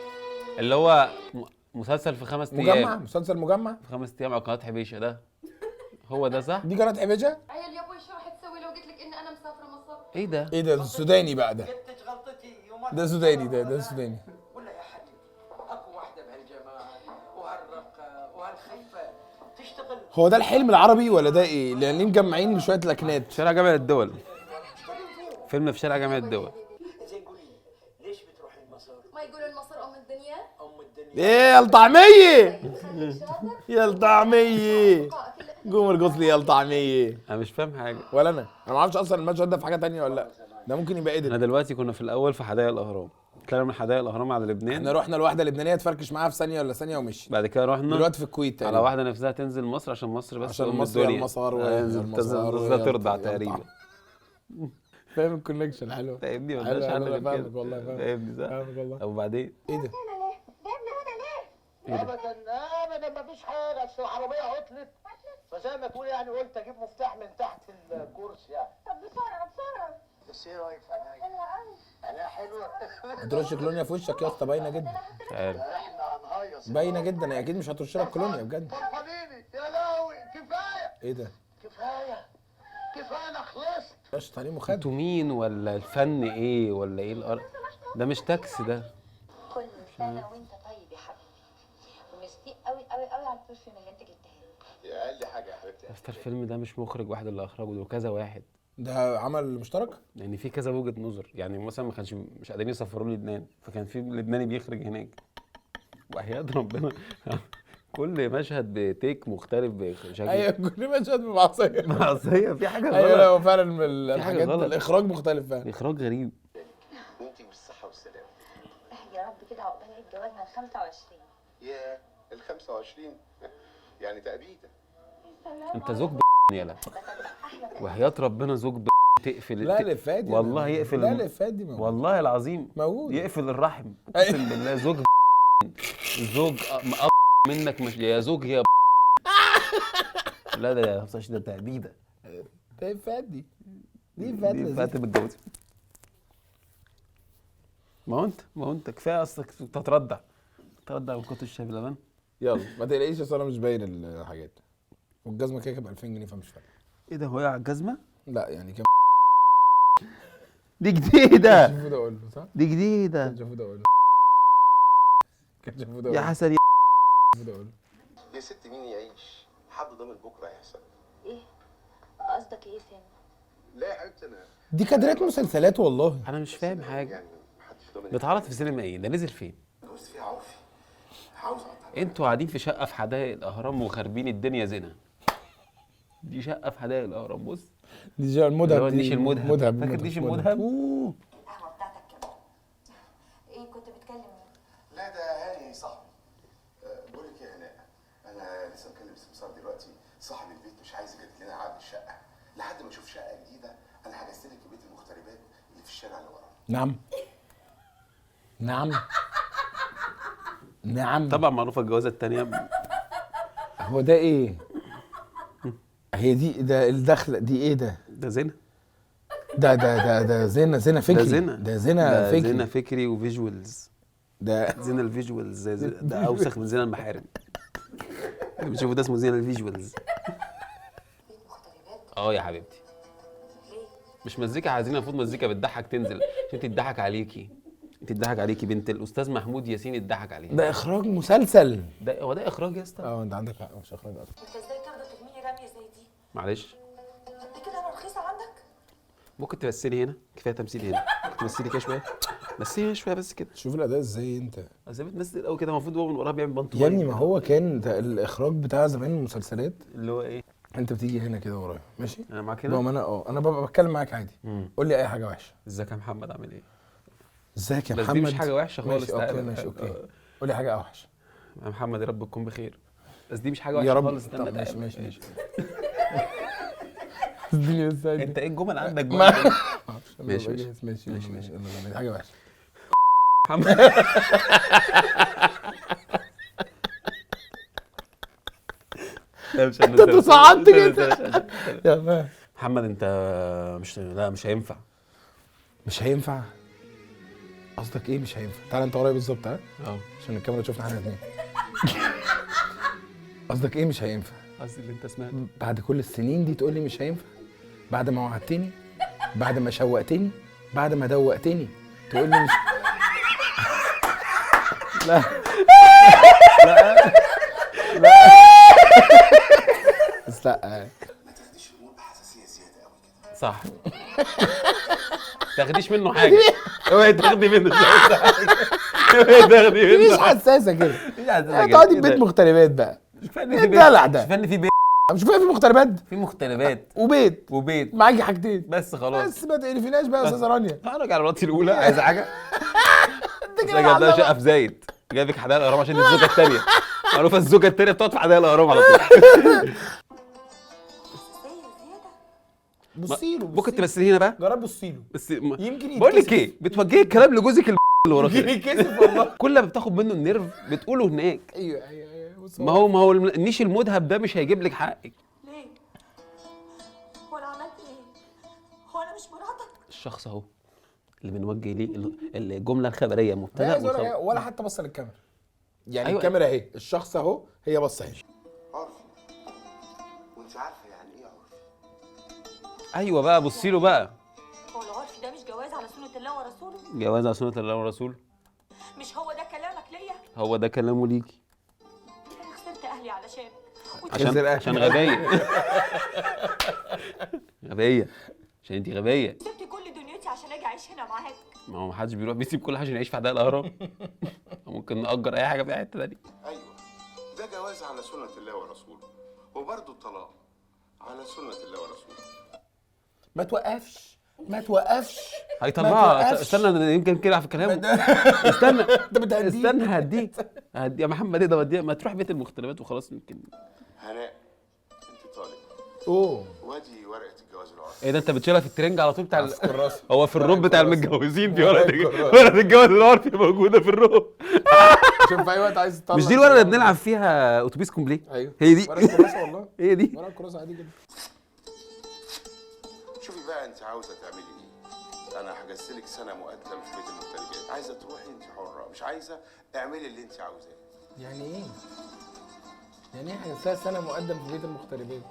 اللي هو مسلسل في 5 مجمع، ايام. مسلسل مجمع. في 5 ايام على قناه حبيشه ده. هو ده صح؟ دي قناه حبيشه؟ عيل يا ابوي شو رح تسوي لو قلت لك اني انا مسافره مصر؟ ايه ده؟ ايه ده السوداني بقى ده؟ قلتش غلطتي يوم ده سوداني ده سوداني. ولا يا حبيبي اكو واحده بهالجمال وهالرقه وهالخفه تشتغل. هو ده الحلم العربي ولا ده ايه؟ لان مجمعين شويه لكنات. شارع جامع الدول. فيلم في شارع جامع الدول. زين قولي لي ليش بتروحي مصر؟ ما يقولوا المصر ام الدنيا؟ ام الدنيا. ايه يا الطعميه؟ خليك شاطر. يا الطعميه. كل قوم ارقص لي يا الطعميه. انا مش فاهم حاجه. ولا انا ما اعرفش اصلا المشهد ده في حاجه تانية ولا لا. ده ممكن يبقى ايه احنا ده. دلوقتي كنا في الاول في حدائق الاهرام، طلعنا من حدائق الاهرام على احنا لبنان، رحنا لواحده لبنانيه تفركش معاها في ثانيه ولا ثانيه ومشي. بعد كده رحنا دلوقتي في الكويت على تقريبا. واحده نفسها تنزل مصر عشان مصر بس عشان أم مصر يا الدنيا. المسار نفسها ترضع تقريبا. فاهم الكونكشن حلو. فاهمني حلو، مالناش حلو، حل أنا غير فاهمك كده. والله، فاهمك. فاهمني صح؟ فاهمك والله. طب وبعدين ايه ده؟ ابدا ابدا مفيش حاجه، اصل العربيه عطلت، فزي ما تقول يعني قلت اجيب مفتاح من تحت الكرسي يعني. طب بسرعه بسرعه. بس ايه رايك في عينيا؟ حلوه قوي. عينيا حلوه. هترش كولونيا في وشك يا اسطى؟ باينه جدا. مش عارف. احنا هنهيص. باينه جدا، هي اكيد مش هترش لك كولونيا بجد. فرحانيني يا لهوي، كفايه ايه ده؟ كفايه كفايه، انا خلصت. رش تعليم وخد. انتوا مين ولا الفن ايه ولا ايه القرف ده؟ مش تاكسي ده. كل سنه وانت طيب يا حبيبي، وميرسي قوي قوي قوي على البرفيوم اللي انت جبتها لي. يا اقل حاجه يا حبيبتي. بس الفيلم ده مش مخرج واحد اللي اخرجه، ده كذا واحد، ده عمل مشترك؟ يعني في كذا وجهة نظر. يعني مثلا ما كانش مش قادرين يسافروا لبنان، فكان في لبناني بيخرج هناك، وحياة ربنا كل مشهد بتيك مختلف بشكل. ايوه كل مشهد بمعصيه. معصية في حاجة ايوه لا غلط، هو فعلا من في حاجة الحاجات غلط. الاخراج مختلف فعلا. اخراج غريب. وانتي بالصحه والسلامه. يا رب كده عقبال عيد جوازنا ال 25. يا ال 25 يعني تأبيدة. انت زوج يلا، وحياة ربنا زوج تقفل لا الافات دي والله موجودة. يقفل لا الافات دي موجودة. والله العظيم موجود. يقفل الرحم، أيوة. اقسم بالله زوج زوج منك، مش يا زوج يا لا ده 25 ده تأبيدة. ده افات دي. دي افات دي لذيذة. فاتت متجوز. ما هو انت كفايه اصلك تتردع من كتر الشاي بلبن. يلا ما تقلقيش اصل انا مش باين الحاجات. والجزمه كده ب 2000 جنيه فمش فارقه. ايه ده؟ هو على الجزمه لا يعني كام. دي جديده، شوفوا ده اقول له صح؟ دي جديده شوفوا ده اقول له. كان شوفوا ده يا اقول له. حسن. شوفوا ده اقول له. يا ست مين يعيش؟ حد ضامن بكرة يحصل. ايه قصدك ايه سامي؟ لا يا حبيبتي أنا دي كادرات مسلسلات والله. انا مش فاهم حاجه. يعني محدش ضامن. بيتعرض في سينما ايه؟ ده نزل فين؟ اتجوزت فيها عرفي. عاوز أقطع. انتوا قاعدين في شقه في حدائق الاهرام وخاربين الدنيا زنا. دي شقه في حدائق الاهرام، بص دي جو المذهب. اللي هو ديش المذهب. مذهب فاكر ديش المذهب؟ أوه. القهوه بتاعتك كمان. ايه كنت بتكلم مين؟ لا ده هاني صاحبي. بقول لك يا هناء، أنا لسه مكلم السمسار دلوقتي، صاحب البيت مش عايز يجدد لنا عقد الشقة لحد ما أشوف شقة جديدة. أنا حجزت لك بيت المغتربات اللي في الشارع اللي ورا. نعم. نعم. نعم. طبعا معروفه الجوازه الثانيه. هو ده ايه؟ هي دي ده الدخله دي ايه ده؟ ده زنا، ده زنا فكري. ده زنا، ده زنا فكري. زنا فكري وفيجوالز. ده زنا الفيجوالز ده اوسخ من زنا المحارم. اللي بتشوفوا ده اسمه زنا الفيجوالز. بيت مغتربات. اه يا حبيبتي، ليه؟ مش مزيكا عايزين، المفروض مزيكا بتضحك تنزل عشان تضحك عليكي. تضحك عليكي بنت الاستاذ محمود ياسين اتضحك عليها. ده اخراج مسلسل. ده هو ده اخراج يا اسطى؟ اه انت عندك حق مش اخراج اصلا. انت ازاي ترضى ترميني رميه زي دي؟ معلش قد كده انا رخيصه عندك؟ ممكن تمثلي هنا، كفايه تمثيل هنا. ممكن تمثلي كده شويه، مثلي شويه بس كده. شوف الاداء ازاي انت. اصل بتمثل قوي كده، المفروض هو من وراها بيعمل بنطلون. يا ابني ما هو كان ده الاخراج بتاع زمان المسلسلات. اللي هو ايه؟ انت بتيجي هنا كده ورايا ماشي؟ انا معاك بقى هنا. انا انا ببقى بتكلم معاك عادي. قول لي اي حاجه وحشه. ازيك يا محمد عامل ايه؟ ازيك يا بس محمد؟ دي مش حاجه وحشه خالص. ماشي اوكي تعالى. ماشي اوكي. قول لي حاجه اوحش. يا محمد يا رب تكون بخير. بس دي مش حاجه وحشه يا رب. خالص. طب استنى ماشي تعالى. ماشي ماشي. اديني بس انت ايه الجمل عندك ما جوه؟ ماشي ماشي، ماشي ماشي ماشي، ماشي ماشي حاجه وحشه. محمد انت تصعدت كده. يا محمد انت مش هينفع. مش هينفع. قصدك ايه مش هينفع؟ تعالى انت ورايا بالظبط ها اه عشان الكاميرا تشوفنا احنا الاثنين. قصدك ايه مش هينفع؟ قصدي اللي انت سمعته. بعد كل السنين دي تقول لي مش هينفع؟ بعد ما وعدتني، بعد ما شوقتني، بعد ما دوقتني تقول لي مش لا لا بس لا ما تاخديش الأمور بحساسية زيادة قوي كده. صح. تاخديش منه حاجه. اوعي تاخدي منه حاجه. اوعي تاخدي منه مفيش حساسه كده. حاجه. تقعدي في بيت مغتربات بقى. مش فن ايه في الدلع ده؟ مش فن في بيت. مش فيها في مغتربات في مغتربات وبيت وبيت معاكي حاجتين بس خلاص. بس ما تقرفيناش بقى يا استاذه رانيا. اتفرج على مراتي الاولى، عايزه حاجه؟ انت بس كده انا جايب لها معلمة. شقه في زايد، جايبك حدائق الاهرام عشان الزوجه الثانيه. معروفه الزوجه الثانيه بتقعد في حدائق الاهرام على طول. بصي له ممكن تمثلي هنا بقى؟ جرب بصي له بس يمكن بقول لك يتكسف. ايه، بتوجهي الكلام لجوزك اللي وراك يمكن ده. يتكسف والله. كل ما بتاخد منه النيرف بتقوله هناك. ايوه بص ما هو النيش المذهب ده مش هيجيب لك حقك. ليه؟ هو انا عملت ايه؟ هو انا مش مراتك؟ الشخص اهو اللي بنوجه ليه الجمله الخبريه لا مبتدا عايز أقول لك وخبر. إيه، ولا حتى بص للكاميرا يعني أيوة. الكاميرا اهي الشخص اهو هي بص اهي. عرفي، وانت عارفه يعني ايه عرفي؟ ايوه بقى بصي له بقى. هو العرف ده مش جواز على سنة الله ورسوله؟ جواز على سنه الله ورسوله. مش هو ده كلامك ليا؟ هو ده كلامه ليكي. انا خسرت اهلي علشانك عشان غبيه. غبيه عشان انت غبيه. سبت كل دنيتي عشان اجي اعيش هنا معاك. ما هو محدش بيروح بيسيب كل حاجه عشان يعيش في حدائق الاهرام. ممكن نأجر اي حاجه في اي حته تانيه. ايوه، ده جواز على سنه الله ورسوله، وبرضه الطلاق على سنه الله ورسوله. ما توقفش ما توقفش هيطلعها. توقفش. استنى يمكن كده في كلامه. استنى انت بتهديه. استنى هديه يا محمد. ايه ده وديه؟ ما تروح بيت المغتربات وخلاص. يمكن هناء، انت طالق، اوه وادي ورقه الجواز العرفي. ايه ده؟ انت بتشيلها في الترنج على طول بتاع في الكراسة. هو في الروب بتاع الكراسة. المتجوزين في ورقة ورقه الكراسة. ورقه الجواز العرفي موجوده في الروب. شوف في اي وقت عايز تطلع. مش دي الورقه اللي بنلعب فيها اتوبيس كومبليه؟ ايوه هي دي. ورقه الكراسه والله. هي دي. ورقه الكراسه عادي جدا. شوفي بقى انت عاوزه تعملي ايه؟ انا حجزت لك سنه مقدم في بيت المغتربات، عايزه تروحي انت حره، مش عايزه اعملي اللي انت عاوزاه. يعني ايه؟ يعني ايه حجزتها سنه مقدم في بيت المغتربين؟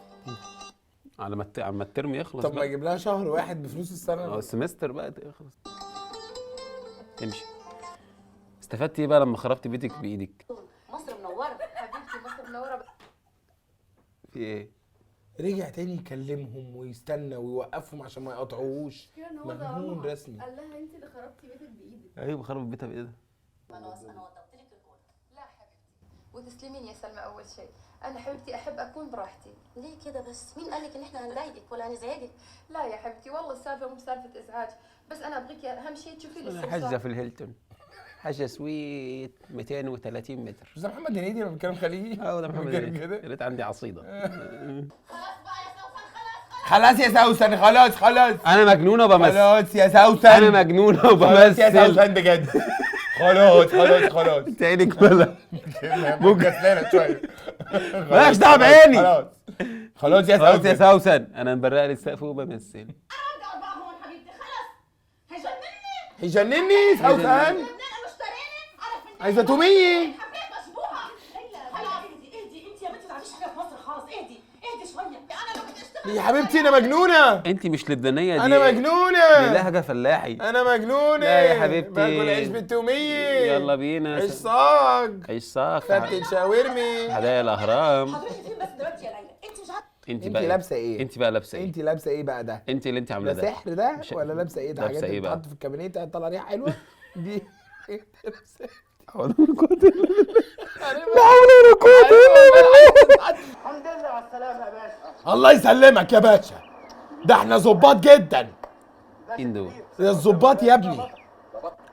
على ما الترم يخلص طب ما بقى. اجيب لها شهر واحد بفلوس السنه. السمستر بقى يخلص. امشي. استفدتي ايه بقى لما خربتي بيتك بايدك؟ مصر منوره حبيبتي، مصر منوره. في ايه؟ رجع تاني يكلمهم ويستنى ويوقفهم عشان ما يقطعوهوش. مجنون رسمي. قال لها انت اللي خربتي بيتك بايدك. ايوه خرب بيتها بايدها. خلاص انا وضبت لك الاوضه. لا حبيبتي، وتسلمين يا سلمى. اول شيء انا حبيبتي احب اكون براحتي. ليه كده بس؟ مين قالك ان احنا هنضايقك ولا هنزعجك؟ لا يا حبيبتي والله السالفه مو سالفه ازعاج، بس انا ابغيكي اهم شيء تشوفي لي حجه السمسار. في الهيلتون. حاجه سويت 230 متر. مش ده محمد هنيدي لما بيتكلم خليجي؟ اه ده محمد بيتكلم هنيدي. كده. يا ريت عندي عصيده. خلاص يا سوسن خلاص انا مجنونه وبمثل. خلاص يا سوسن انا مجنونه خلاص يا وبمثل. سوسن بجد. خلاص انت عينك بلا. ممكن كسلانة شويه. مالكش دعوه بعيني. خلاص يا خلاص يا سوسن. سوسن انا مبرق للسقف وبمثل. هيجنني سوسن. عايزه توميه. يا حبيبتي انا مجنونه. انت مش لبنانيه دي. انا دي مجنونه. لهجه فلاحي. انا مجنونه. لا يا حبيبتي. باكل عيش بالتوميه. يلا بينا. عيش صاج. عيش صاق. فتة شاورمي. حدايق الاهرام. حضرتك فين بس دلوقتي يا ليلى؟ انت مش عارفه انت انت بقى لابسه ايه؟ انت بقى لابسه ايه؟ انت لابسه ايه بقى ده؟ انت اللي انت عامله ده ده. سحر ده مش- ولا لابسه ايه؟ ده لابسة حاجات ايه بقى؟ بتتحط في الكابينيه تطلع ريحه حلوه دي. الحمد لله على السلامه يا باشا. الله يسلمك يا باشا. ده احنا ظباط جدا. مين دول؟ ده الظباط يا ابني.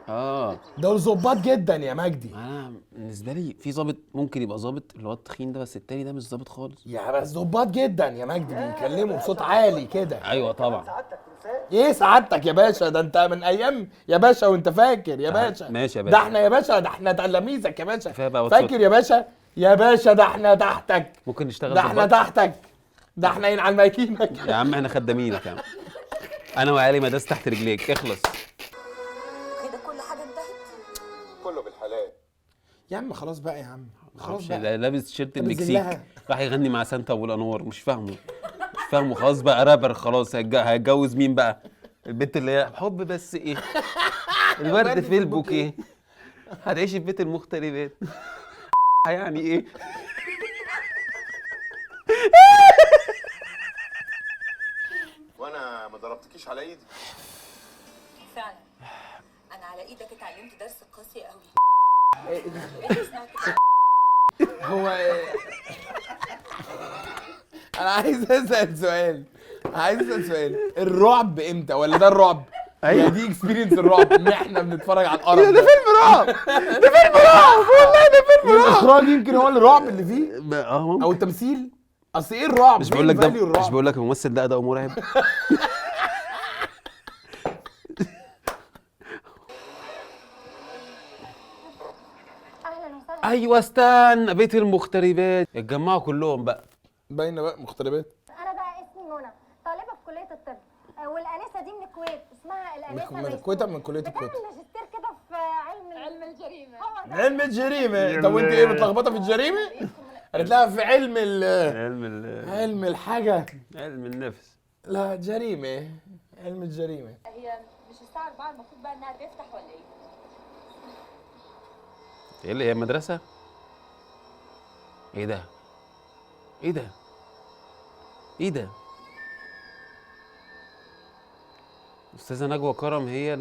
اه دول ظباط جدا يا مجدي. انا بالنسبه لي في ظابط ممكن يبقى ظابط اللي هو التخين ده، بس التاني ده مش ظابط خالص. يا بس ظباط جدا يا مجدي بيتكلموا بصوت عالي كده. ايوه طبعا. سعادتك تنساه. ايه سعادتك يا باشا؟ ده انت من ايام يا باشا وانت فاكر يا باشا. ماشي يا ده باشا. احنا يا باشا، ده احنا تلاميذك يا باشا. كفايه بقى واتساب. فاكر يا باشا؟ يا باشا ده احنا تحتك. ممكن نشتغل ده احنا ظباط؟ تحتك. ده احنا ينعل مايكينك. يا عم احنا خدامينك يا عم. انا وعلي مداس تحت رجليك اخلص. كده كل حاجه انتهت؟ كله بالحلال. يا عم خلاص بقى يا عم خلاص معرفش، بقى. لابس تيشيرت طب المكسيك ازلها. راح يغني مع سانتا ابو الانوار. مش فاهمه خلاص بقى رابر خلاص. هيتجوز مين بقى؟ البنت اللي هي حب بس ايه الورد في البوكيه هتعيش في بيت المغتربات. يعني ايه؟ وانا ما ضربتكيش على ايدي. فعلا انا على ايدك اتعلمت درس قاسي قوي. ايه اسمها كده؟ هو انا عايز اسال سؤال، الرعب امتى ولا ده الرعب؟ أيوة. دي اكسبيرينس الرعب ان احنا بنتفرج على القرف ده فيلم رعب، ده فيلم رعب والله، ده فيلم رعب. الاخراج يمكن هو الرعب اللي فيه ممكن. او التمثيل. اصل ايه الرعب؟ مش بقول لك ده، الرعب. مش بقول لك الممثل ده اداؤه مرعب. اهلا وسهلا. ايوه استنى، بيت المغتربات اتجمعوا كلهم بقى. باينه بقى مغتربات. انا بقى اسمي منى، طالبه في كليه الطب، والانسه دي من الكويت، اسمها الانسه من ميسون. الكويت من كليه الكويت. بتعمل ماجستير كده في علم الجريمه. هو ده. علم الجريمه. طب وانت ايه متلخبطه في الجريمه؟ قالت لها في علم علم الحاجه. علم النفس. لا جريمه، علم الجريمه. هي مش الساعه 4 المفروض بقى انها تفتح ولا ايه؟ ايه اللي هي مدرسه؟ ايه ده؟ ايه ده؟ ايه ده؟ استاذه نجوى كرم هي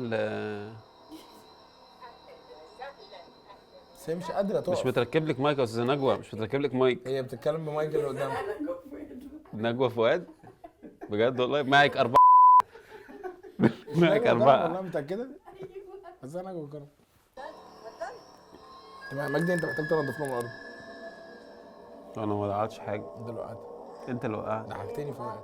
بس هي مش قادره تقف. مش متركب لك مايك يا استاذه نجوى، مش متركب لك مايك. هي بتتكلم بمايك اللي قدامها. نجوى فؤاد بجد والله. معك 4. معك 4. والله متاكده؟ بس انا نجوى كرم. تمام مجدي، انت محتاج تنضف لهم الارض. انا ما وقعتش حاجه. انت اللي وقعت. انت اللي وقعت. ضحكتني فوقعت.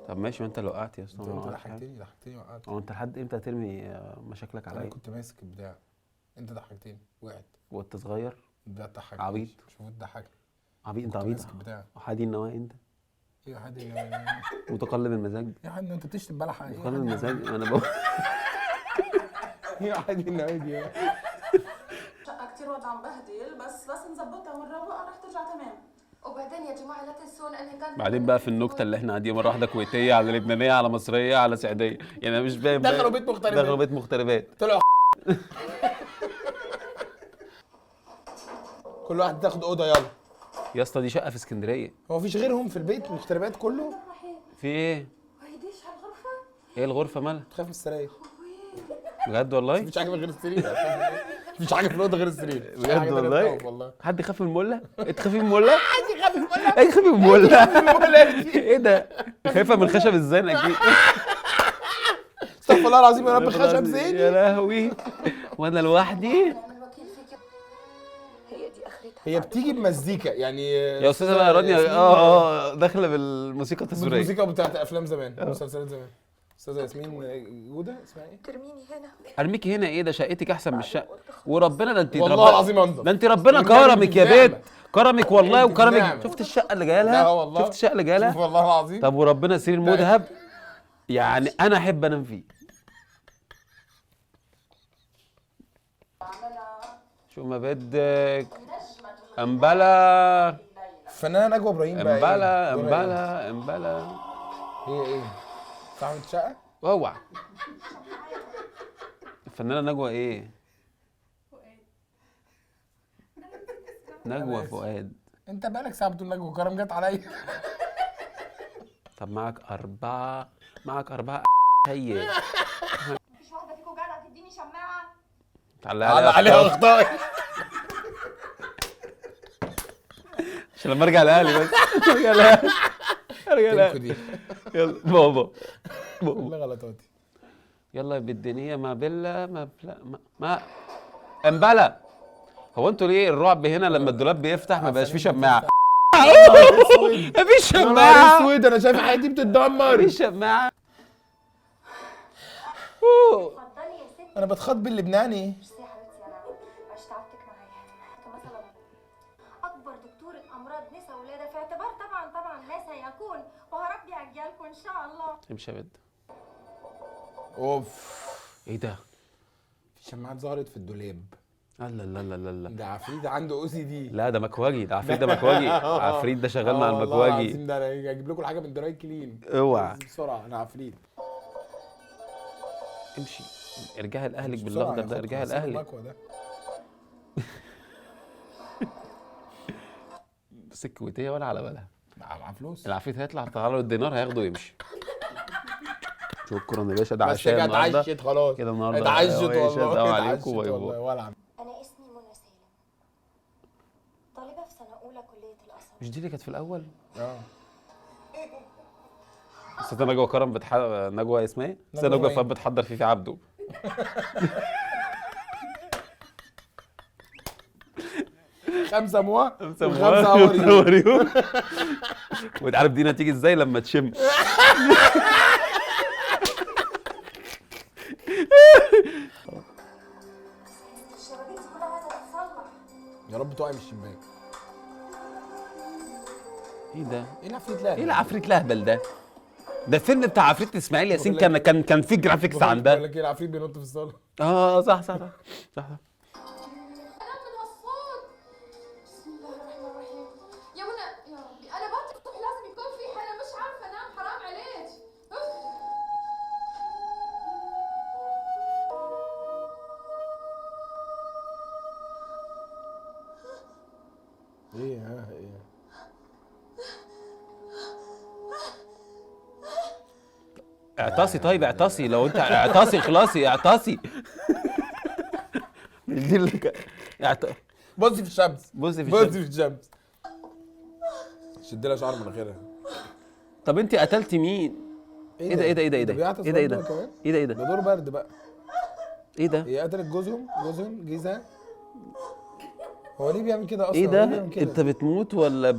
طب ماشي، ما انت اللي وقعت يا اسطى. انت أنا ما وقعتش حاجة. ضحكتني وقعت. هو انت لحد امتى هترمي مشاكلك انا عليا؟ كنت ماسك البتاع، انت ضحكتني وقعت. وانت صغير ده ضحكني. عبيط. مش المفروض تضحكني. عبيط. انت كنت عبيط. ماسك البتاع. حادي النوايا انت. ايه يا حد متقلب المزاج. يا حد انت بتشتم بلحه. ايه متقلب المزاج انا بقول. يا حد النوادي. شقة كتير وضع مبهدل، بس نظبطها ونروقها رح ترجع تمام. وبعدين يا جماعه لا تنسون انه كان بعدين بقى في النكته اللي احنا قاعدين مره واحده كويتيه على لبنانيه على مصريه على سعوديه، يعني انا مش فاهم. دخلوا بيت مغتربات. دخلوا بيت مغتربات. طلعوا. كل واحد تاخد اوضه يلا. يا اسطى دي شقه في اسكندريه. هو مفيش غيرهم في البيت مغتربات كله؟ في ايه؟ وهيديش هالغرفة؟ ايه الغرفه مالها؟ تخاف من السراير. بجد والله؟ مفيش حاجه غير السرير. مفيش حاجه في الاوضه غير السرير. بجد والله؟ والله. حد يخاف من المله؟ انت خايف من المله؟ حد يخاف من المولى؟ ايه خايف من المله؟ ايه ده؟ خايفه من خشب الزين اكيد. استغفر الله العظيم يا رب، خشب يا زيني. لهوي وانا لوحدي. نعمل وكيل فيك. هي دي اخرتها. هي بتيجي بمزيكا يعني. يا استاذه بقى رانيا ياسمين، داخله بالموسيقى التصويريه. الموسيقى بتاعت افلام زمان، مسلسلات زمان. استاذه ياسمين جوده اسمها ايه؟ ترميني هنا. ارميكي هنا ايه؟ ده شقتك احسن من الشقه وربنا. ده انت والله العظيم انضف. ده انت ربنا والنبي كرمك يا بالنعمة. بيت، كرمك والله انت بالنعمة. وكرمك. شفت الشقه اللي جايه لا لها؟ والله. شفت الشقه اللي جايه شوف لها؟ والله العظيم. طب وربنا سرير مذهب، يعني انا احب انام فيه. شو ما بدك امبلا الفنانه نجوى ابراهيم بقى امبلا ايه؟ امبلا امبلا. هي ايه؟ صاحبة شقه؟ اوعى. الفنانه نجوى ايه؟ نجوى فؤاد. انت بقالك ساعه بتقول نجوى كرم، جت عليا. طب معك 4. معك 4. هي مفيش واحده فيكم جدعه تديني شماعه؟ تعلق عليها اخطائي. عشان لما ارجع الاهلي بس. ارجع الاهلي. ارجع تنكو الاهلي. دي. يلا بابا. كل غلطاتي. يلا بالدنيا ما بلا ما بلا ما امبلا. هو انتوا ليه الرعب هنا لما الدولاب بيفتح ما بقاش فيه شماعه؟ مفيش يا نهار شماعه. اسود، انا شايف حياتي بتتدمر. مفيش شماعه. اتفضلي يا ستي. انا بتخاط باللبناني. ميرسي يا حبيبتي، انا مش تعبتك معايا. مثلا اكبر دكتوره امراض نساء ولاده، في اعتبار طبعا ما سيكون، وهربي اجيالكم ان شاء الله. امشي يا بنت. اوف. ايه ده؟ في شماعات ظهرت في الدولاب. لا لا لا لا لا. ده عفريت عنده او سي دي. لا ده مكواجي، ده عفريت، ده مكواجي. عفريت ده شغال مع والله المكواجي. العظيم ده انا هجيب لكم الحاجه من دراي كلين. اوعى. بس بسرعه انا عفريت. امشي. ارجعي لاهلك مش بسرعة بالاخضر يا ده، خط، ارجعي هسيب لاهلك. المكوى ده. بس الكويتيه ولا على بالها. مع فلوس. العفريت هيطلع طلع له الدينار هياخده ويمشي. شكرا يا باشا، ده بس عشان كده النهارده اتعشت خلاص. كده النهارده. اتعشت السلام والله. عليكم. اتعشت باي والله باي. ولا انا اسمي منى سالم، طالبه في سنه اولى كليه الازهر. مش دي اللي كانت في الاول؟ اه. استاذه نجوى كرم نجوى اسمها ايه؟ استاذه نجوى نجوى إيه؟ فؤاد بتحضر فيفي عبده. خمسة موا خمسة وخمسة عواريون. وانت عارف دي نتيجه ازاي لما تشم. الشبابيك دي كلها عايزه تتصلح. يا رب تقعي من الشباك. ايه ده؟ ايه العفريت لهبل؟ ايه العفريت الاهبل ده؟ ده الفيلم بتاع عفريت اسماعيل ياسين كان فيه جرافيكس عن بقول ده. لك ايه، العفريت بينط في الصالة. صح. انام من هالصوت. بسم الله الرحمن الرحيم. يا منى يا ربي انا بعد الصبح لازم يكون في حدا، مش عارفه انام، حرام عليك. ايه ها ايه؟ اعتصي طيب اعتصي، لو انت اعتصي خلاصي اعتصي. مش دي اللي بصي في الشمس. بصي في بصي الشمس. في الشمس. شد لها شعر مناخيرها. طب انت قتلتي مين؟ ايه ده؟ بيعطس ايه ده؟ برضه كمان؟ ايه ده ده؟ دور برد بقى. ايه ده؟ هي قتلت جوزهم جيزها. هو ليه بيعمل كده اصلا؟ ايه هو ده؟ ليه بيعمل كده؟ انت بتموت ولا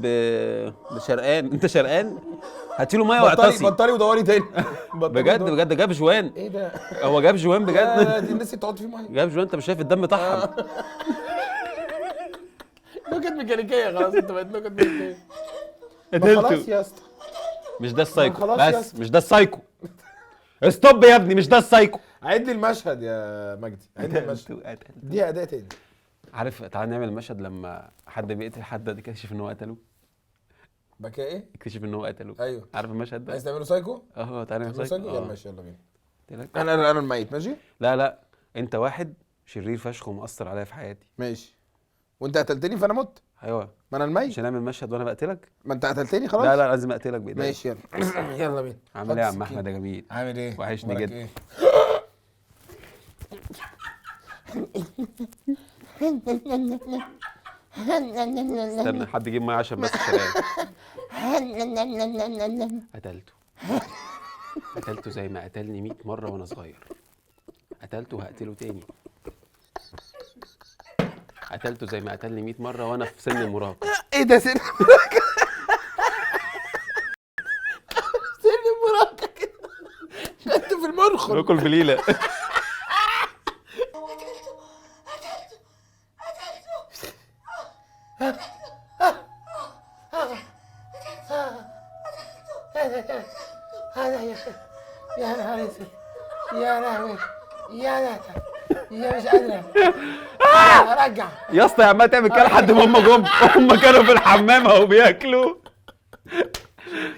بشرقان؟ انت شرقان؟ هاتي له ميه واعتصي. بطلي ودوري تاني. بجد جاب جوان. ايه ده؟ هو جاب جوان لا، بجد. دي الناس تقعد فيه ميه. جاب جوان، انت مش شايف الدم طحن؟ نكت ميكانيكيه خلاص، انت بقيت نكت ميكانيكيه. ما خلاص قتلته. يا اسطى. مش ده السايكو خلاص يا بس، اسطى. مش ده السايكو. استوب يا ابني، مش ده السايكو. عد لي المشهد يا مجدي، عد لي المشهد. دي اداء تاني. عارف، تعال نعمل مشهد لما حد بيقتل حد يكتشف ان هو قتله. بقى كده ايه؟ يكتشف ان هو قتله. ايوه. عارف المشهد ده؟ عايز تعمله سايكو؟ تعالى نعمل تعمله سايكو؟ يلا آه. ماشي، يلا بينا. قلت لك. انا الميت ماشي؟ لا انت واحد شرير فشخ ومؤثر عليا في حياتي. ماشي. وانت قتلتني فانا مت. ايوه. ما انا الميت. مش هنعمل مشهد وانا بقتلك؟ ما انت قتلتني خلاص. لا لازم اقتلك بايدي. ماشي يلا. يلا بينا. عامل ايه يا عم احمد يا جميل؟ عامل ايه؟ وحشني أخبارك جدا. إيه؟ استنى حد يجيب معايا عشان بس الشرقان. قتلته زي ما قتلني 100 مره وانا صغير. قتلته وهقتله تاني. قتلته زي ما قتلني 100 مره وانا في سن المراهقه. ايه ده سن المراهقه؟ سن المراهقه كده. انت في المنخل. باكل بليله. يا نهار اسود. يا لهوي. يا مش قادره. رجع. يا اسطى يا عمال تعمل كده لحد ما هم جم. هم كانوا في الحمام اهو بياكلوا.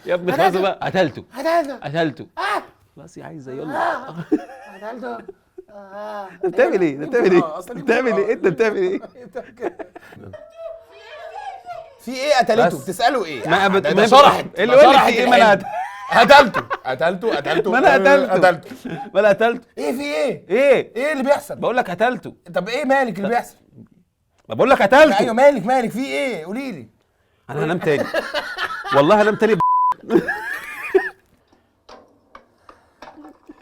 يا ابني خلاص بقى. قتلته. خلاص يا عايزه يلا. قتلته. انت بتعمل ايه؟ انت بتعمل ايه؟ في ايه قتلته؟ بس. بتساله ايه؟ ما شرحت. ايه اللي يقول لي في ايه؟ ما انا قتلته. ما انا قتلته. ما انا قتلته. ايه في ايه؟ ايه؟ ايه اللي بيحصل؟ بقول لك قتلته. طب ايه مالك اللي بيحصل؟ ما بقول لك قتلته. ايوه مالك في ايه؟ قولي لي. انا هنام تاني. والله هنام تاني.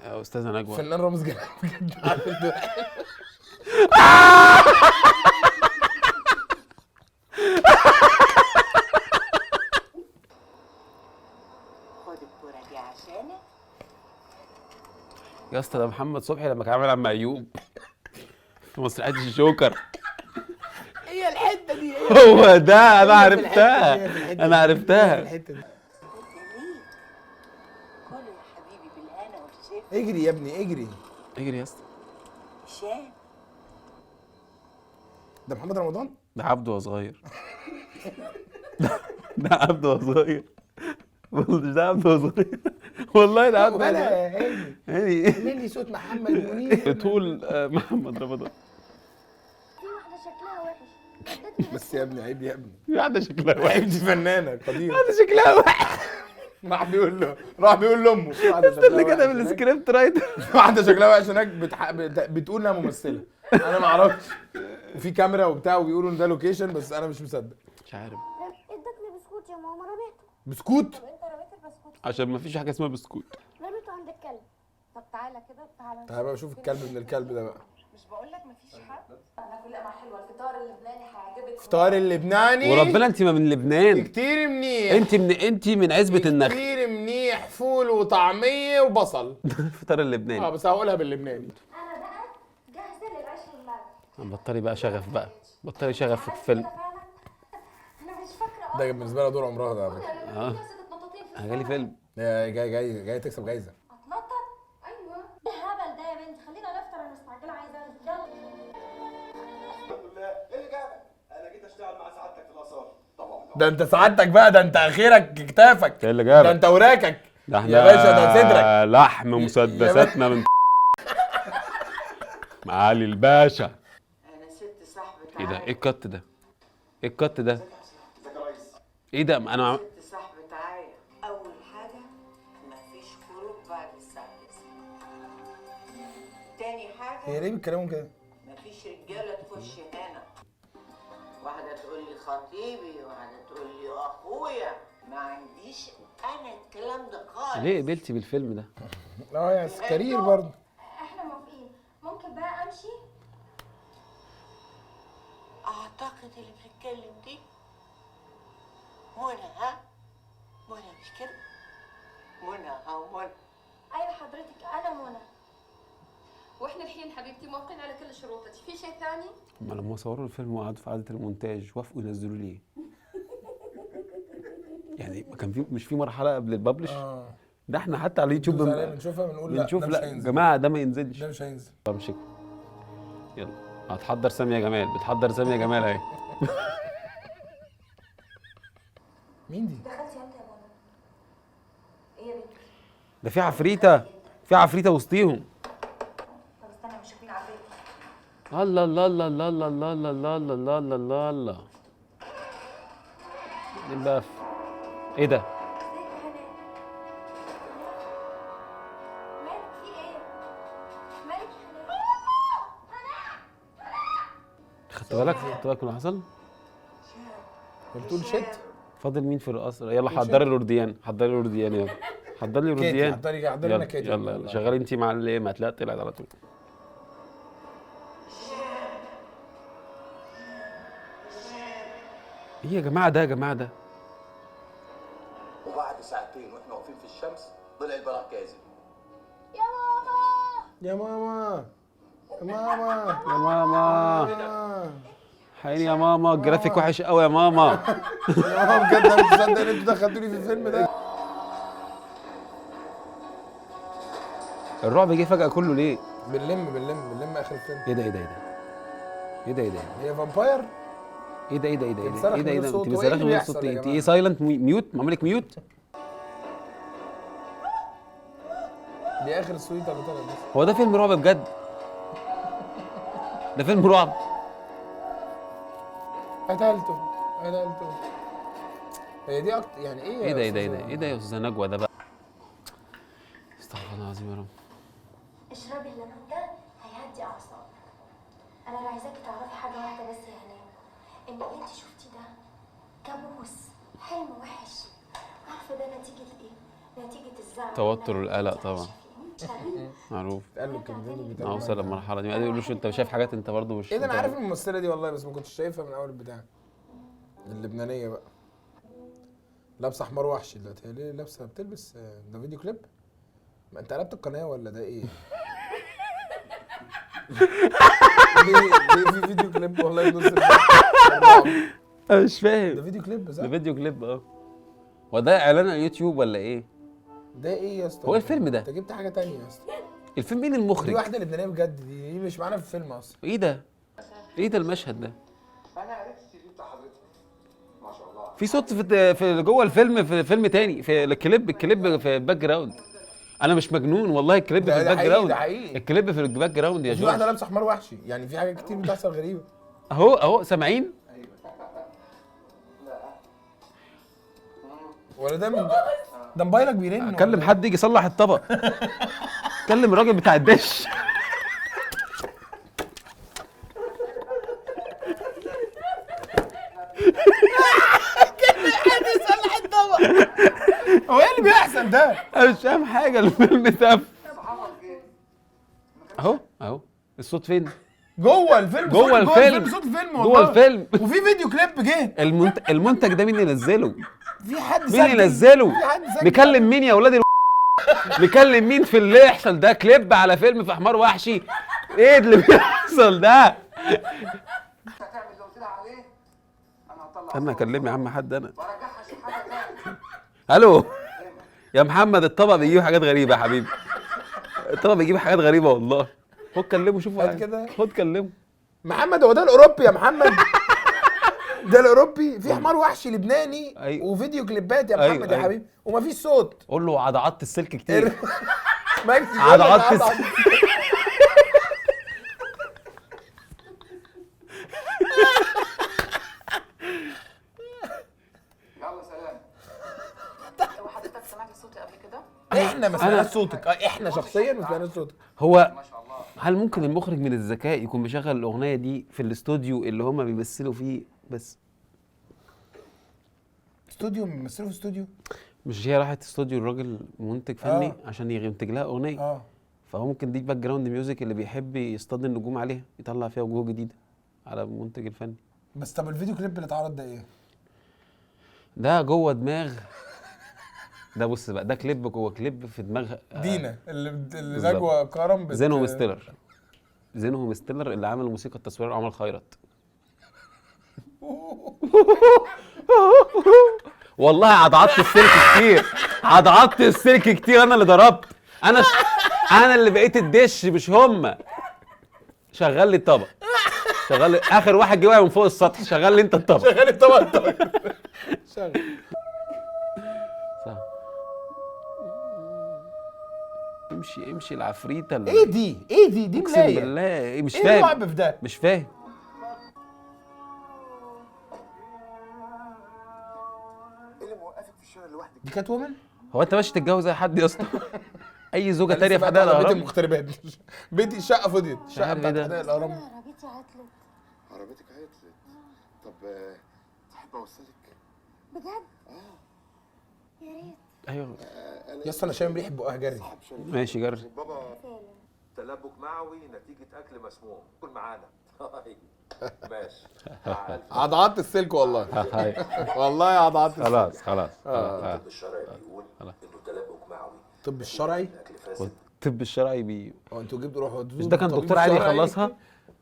يا استاذه نجوى. فنان رامز جلال بجد عامل دور. خد الكوره دي عشانك. يا اسطى ده محمد صبحي لما كان عامل عم ايوب في مسرحيه الجوكر. هي الحته دي. هو ده انا هي في الحتة عرفتها. دي، هي في الحتة انا دي. عرفتها. الحته دي. كل يا حبيبي بالهنا والشفا. اجري يا ابني اجري. اجري يا اسطى. هشام. ده محمد رمضان؟ ده عبده وهو صغير. ده عبده وهو صغير. والله ده عبده وهو صغير. والله ده عبده وهو ولا صغير. هاني يعني مني صوت محمد منير. بتقول محمد رمضان. في واحده شكلها وحش. بس يا ابني عيب يا ابني. في واحده شكلها عيب، وحش. دي فنانه قديره. واحده شكلها وحش. راح بيقول لامه في واحده شكلها اللي كتب وحش هناك. السكريبت رايتر. في واحده شكلها وحش هناك بتقول انها ممثله. انا ما اعرفش. وفي كاميرا وبتاع وبيقولوا ان ده لوكيشن، بس انا مش مصدق. مش عارف. ادتني بسكوت يا ماما رميته. بسكوت؟ طب انت رميت البسكوت عشان ما فيش حاجه اسمها بسكوت. رميته عند الكلب. طب تعالى كده، تعالى. تعالى بقى شوف الكلب من الكلب ده بقى. مش بقول لك مفيش حد؟ ناكل لقمه حلوه، الفطار اللبناني هيعجبك. فطار اللبناني وربنا انت ما من لبنان. كتير منيح. انت من عزبه النخل. كتير منيح، فول وطعميه وبصل. الفطار اللبناني. بس هقولها باللبناني. انا بقى جاهزه للعيش الملك. بطلي بقى شغف بقى، بطلي شغف في الفيلم. انا مش فاكره. ده بالنسبه لها دور عمرها ده على فكره. انا جالي فيلم. جاي تكسب جايزه. اتنطط. ايوه ايه الهبل ده يا بنتي؟ خلينا نفطر، انا مستعجله عايزه يلا. الحمد لله. ايه اللي جابك؟ انا جيت اشتغل مع سعادتك في الاثار. طبعا. ده انت سعادتك بقى، ده انت اخيرك كتافك. ايه اللي جابك؟ ده انت وراكك. ده احنا يا باشا ده صدرك. لحم مسدساتنا من معالي الباشا. انا ست صاحبة ايه ده؟ ايه الكت ده؟ ايه الكت ده؟ ازيك يا ريس؟ ايه ده؟ انا ست صاحبة عاية. اول حاجة مفيش خروج بعد الساعة 9. تاني حاجة هي ليه بيتكلموا كده؟ مفيش رجالة تخش هنا. واحدة تقول لي خطيبي، واحدة تقول لي اخويا. ما عنديش انا الكلام ده خالص. ليه قبلتي بالفيلم ده؟ يا سكرير برضه. احنا موافقين. ممكن بقى امشي؟ اعتقد اللي بتتكلم دي منى. ها منى مش كده؟ منى منى. ايوه حضرتك، انا منى. واحنا الحين حبيبتي موافقين على كل شروطك، في شيء ثاني؟ ما لما صوروا الفيلم وقعدوا في قعده المونتاج وافقوا ينزلوا ليه؟ يعني ما كان في مش في مرحله قبل الببلش؟ ده احنا حتى على اليوتيوب بنشوفها بنقول لا بنشوف ده مش لا يا هينزل. جماعه ده ما ينزلش. ده مش هينزل. امشي. يلا هتحضر ساميه جمال، بتحضر ساميه جمال اهي. مين دي؟ دخلتي امتى يا منى؟ ايه يا بنتي؟ ده في عفريته، في عفريته وسطيهم. طب استنى مش شايفين عفريت. الله الله الله الله الله الله الله الله الله الله الله الله. مين بقى ايه ده؟ ازيك يا هناء؟ مالك في ايه؟ مالك يا هناء؟ خدت بالك من اللي حصل؟ بتقول شت؟ فاضل مين في القصر؟ يلا حضري الاورديان، حضري الاورديان يلا. حضري لي الاورديان. حضري يلا لنا كيتي. يلا يلا شغالي انت مع الايه؟ ما هتلاقي طلعت على طول. ايه يا جماعه ده؟ يا جماعه ده وبعد ساعتين واحنا واقفين في الشمس طلع البراء كاذب. يا ماما. يا ماما يا ماما يا ماما يا حقيقي يا ماما، الجرافيك وحش قوي يا ماما. ماما بجد انا مش مصدق ان انتوا دخلتوني في الفيلم ده. الرعب جه فجأة كله ليه؟ بنلم اخر الفيلم. ايه ده ايه ده ايه ده؟ ايه ده ايه ده؟ هي فامباير؟ ايه ده ايه ده ايه ده؟ ايه بتصرخ ده من ايه غير ده؟ صوت. انت هو ايه بتصرخي اللي من غير بيحصل صوت يا ايه؟ انت جماعة؟ ايه سايلنت ميوت؟ معمول لك ميوت؟ دي اخر السويت اللي طلعت بس. هو ده فيلم رعب بجد؟ ده فيلم رعب؟ قتلته. هي دي اكتر يعني ايه؟ ايه ده ايه ده ايه ده؟ ايه ده يا استاذه نجوى ده بقى؟ استغفر الله العظيم يا رب. اشربي الليمون ده هيهدي اعصابك. انا اللي عايزاكي تعرفي حاجه واحده بس يا هناء، ان اللي انت شفتي ده كابوس، حلم وحش. عارفه ده نتيجه ايه؟ نتيجه الزعل التوتر والقلق طبعا. معروف. قالوا الكلمتين بتاعوا. اوصل للمرحله دي ما يقولوش انت شايف حاجات انت برضه مش ايه ده؟ انا عارف الممثله دي والله، بس ما كنتش شايفها من اول البتاع. اللبنانيه بقى لابسه حمار وحشي دلوقتي. هي ليه لابسه بتلبس؟ ده فيديو كليب؟ ما انت قلبت القناه ولا ده ايه؟ ليه في فيديو كليب والله في نص الرعب؟ انا مش فاهم. ده فيديو كليب صح؟ ده فيديو كليب هو ده اعلان على اليوتيوب ولا ايه؟ ده ايه يا اسطى؟ هو الفيلم ده؟ انت جبت حاجه تانية يا اسطى. الفيلم مين دي المخرج؟ واحده لبنانيه بجد، دي مش معانا في الفيلم اصلا. ايه ده؟ ايه ده المشهد ده؟ انا عرفت السي في بتاع حضرتك ما شاء الله. في صوت في جوه الفيلم، في فيلم تاني، في الكليب في الباك جراوند. انا مش مجنون والله، الكليب في الباك جراوند. ده حقيقي. الكليب في الباك جراوند يا في جورج. واحده لابسه حمار وحشي، يعني في حاجات كتير بتحصل غريبه. اهو سامعين؟ ولا ده موبايلك بيرن؟ اكلم حد يجي يصلح الطبق. كلم الراجل بتاع الدش. هو ايه اللي بيحصل الهبل ده؟ انا مش فاهم حاجه، الفيلم ده اهو الصوت فين؟ جوه الفيلم، جوه الفيلم، صوت الفيلم جوه والله. الفيلم. وفي فيديو كليب جه. المنتج ده مين اللي نزله؟ في حد مين سجل. اللي نزله؟ في حد سجل. نكلم مين يا ولاد نكلم مين في اللي يحصل ده؟ كليب على فيلم في حمار وحشي؟ ايه اللي بيحصل ده؟ هتعمل اللي قلت لها عليه، انا هطلع استنى اكلم يا عم حد انا. وارجعها شحاته تاني. الو يا محمد، الطبق بيجيب حاجات غريبه يا حبيبي، الطبق بيجيب حاجات غريبه والله. خد كلمه شوفه هات قاعد. كده. خد كلمه. محمد هو ده الاوروبي يا محمد؟ ده الاوروبي. في حمار وحشي لبناني. أيوة. وفيديو كليبات يا أيوة، محمد يا أيوة. حبيبي، ومفيش صوت. قول له عضعضت السلك كتير. مجدي بيقول لك عضعضت يلا سلام. هو حضرتك سمعت صوتي قبل كده؟ احنا ما سمعناش صوتك. احنا شخصيا ما سمعناش صوتك. هو ما شاء الله. هل ممكن المخرج من الذكاء يكون مشغل الاغنيه دي في الاستوديو اللي هم بيمثلوا فيه بس؟ استوديو بيمثلوا في استوديو. مش هي راحت استوديو الراجل منتج فني عشان ينتج لها اغنيه؟ فهو ممكن دي باك جراوند ميوزك اللي بيحب يصطاد النجوم عليها، يطلع فيها وجوه جديده على المنتج الفني. بس طب الفيديو كليب اللي اتعرض ده ايه؟ ده جوه دماغ. ده بص بقى، ده كليب جوه كليب في دماغ دينا اللي نجوى كرم زينهم ستيلر. زينهم ستيلر اللي عمل موسيقى التصوير عمر خيرت. والله عضعضت السلك كتير، عضعضت السلك كتير. انا اللي ضربت، انا اللي بقيت الدش مش هما. شغل لي الطبق، شغل لي اخر واحد جه من فوق السطح. شغل لي انت الطبق، شغال الطبق. شغال. صح. امشي العفريته اللي ايه دي؟ ايه دي؟ دي اقسم ملايه. بالله ايه؟ مش ايه فاهم. الرعب في ده؟ مش فاهم. ايه اللي موقفك في الشارع لوحدك؟ دي كات وومن؟ هو انت ماشي تتجوز اي حد يا اسطى؟ اي زوجه أنا تانية لسه في بقى حدائق على بيت الاهرام؟ المغتربات. بيتي الشقه فضيت. الشقه عارف إيه بتاعت ده؟ حدائق الاهرام. عربيتي عطلت. عربيتك عطلت. طب تحب اوصلك؟ بجد؟ يا ريت. ايوه يا اسطى انا شامم ريحه بقها جري. ماشي جرب. بابا تلبك معوي نتيجه اكل مسموم، كل معانا. ماشي. عضعضت السلك والله. هاي والله عضعضت السلك. خلاص خلاص. الطب الشرعي بيقول انه تلبك معوي الطب الشرعي؟ اكل فاسد. الطب الشرعي انتوا جبتوا روحوا مش ده كان دكتور عادي يخلصها؟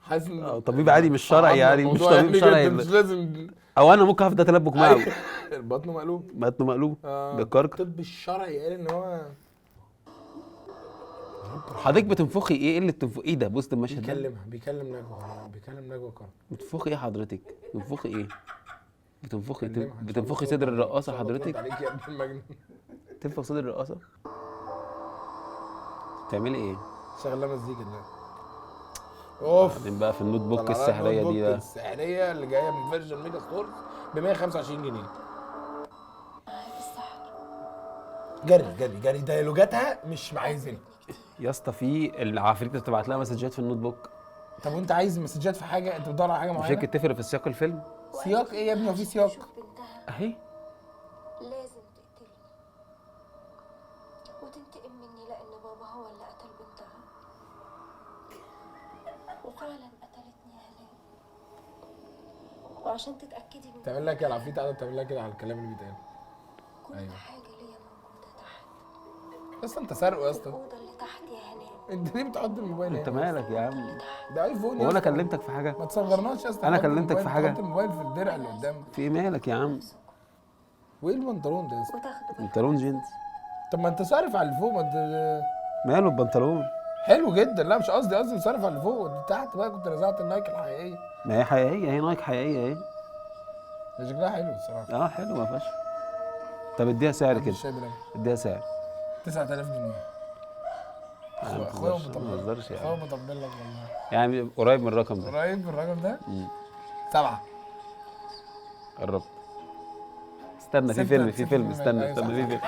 حاسس ان طبيب عادي مش شرعي يعني، مش الموضوع طبيب يعني شرعي. جداً، مش لازم. او انا ممكن افضل تلبك معه. البطن مقلوب. بطنه مقلوب بالكركر. الطب الشرعي قال ان هو حضرتك بتنفخي ايه؟ اللي بتنفخي ايه ده؟ بص المشهد ده بيكلم نجوى كرم. بتنفخي ايه حضرتك؟ بتنفخي ايه؟ بتنفخي صدر الرقاصه حضرتك؟ عليك يا ابن المجنون. تنفخ صدر الرقاصه؟ بتعملي ايه؟ شغاله مزيكا دلوقتي. اوف. بعدين بقى في النوت بوك السحريه دي بقى. السحريه اللي جايه من فيرجن ميجا ستورز ب 125 جنيه. جري ديالوجاتها مش عايزينها يا اسطى. في العفريته بتبعت لها مسجات في النوت بوك. طب وانت عايز مسجات في حاجه؟ انت بتدور على حاجه مش معينه؟ هيك تفرق في سياق الفيلم؟ سياق ايه يا ابني؟ هو في سياق؟ اهي لازم تقتلني وتنتقم مني لان بابا هو اللي قتل بنتها، وفعلا قتلتني هلال. وعشان تتاكدي من تعمل لك يا العفريت قاعده بتعمل لك كده على الكلام اللي بيتقال. كل أيوة. حاجه ليا موجوده تحت. يا اسطى انت سارقه يا اسطى. الاوضه اللي تحت يا هناء. انت ليه بتحط الموبايل انت هنا؟ مالك يا عم؟ ده ايفون يا هو انا اسطى. كلمتك في حاجه؟ ما تصغرناش يا اسطى. انا حط كلمتك الموبايل- في حاجه؟ حط الموبايل في الدرع اللي قدامك. في ايه مالك يا عم؟ وايه البنطلون ده يا اسطى؟ وتاخده بنطلون جينز. طب ما انت صارف على اللي فوق. ما انت ماله البنطلون؟ حلو جدا. لا مش قصدي صارف على اللي فوق. دي تحت بقى كنت نزعت النايك الحقيقيه. ما هي حقيقيه، هي نايك حقيقيه اهي. ده شكلها حلو الصراحه. حلو ما فيهاش. طب اديها سعر كده، الشاي بلبن اديها سعر. 9000 جنيه. ما اخويا تهزرش يا اخويا عم. مطبل لك والله. يعني قريب من الرقم ده. قريب من الرقم ده؟ 7. قربت. استنى في فيلم استنى في فيلم.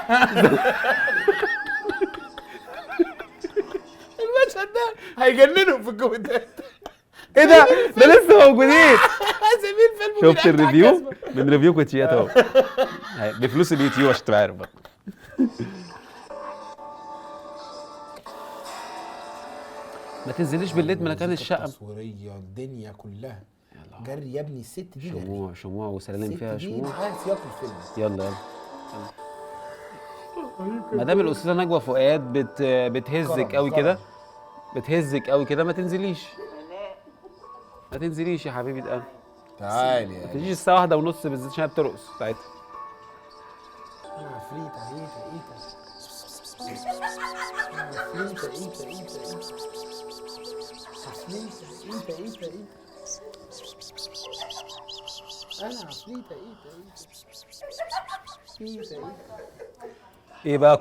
المشهد ده هيجننهم في الكومنتات. ايه ده؟ ده لسه موجودين. سايبين فيلم. شفت الريفيو؟ من ريفيو كوتشيات اهو. بفلوس اليوتيوب عشان تبقى عارف بقى. ما تنزليش بالليل من مكان الموسيقى الشقه. التصويريه الدنيا كلها جري يا ابني. الست دي جري. شموع شموع وسلالم الست فيها دي شموع. معاها سياق الفيلم. يلا يلا. مدام الاستاذه نجوى فؤاد بتهزك قوي كده، بتهزك قوي كده، ما تنزليش، ما تنزليش يا حبيبه قلبي. تعالي ما يا تجيش الساعه 1:30 بالذات عشان هي بترقص ساعتها. عفريتة ايه بقى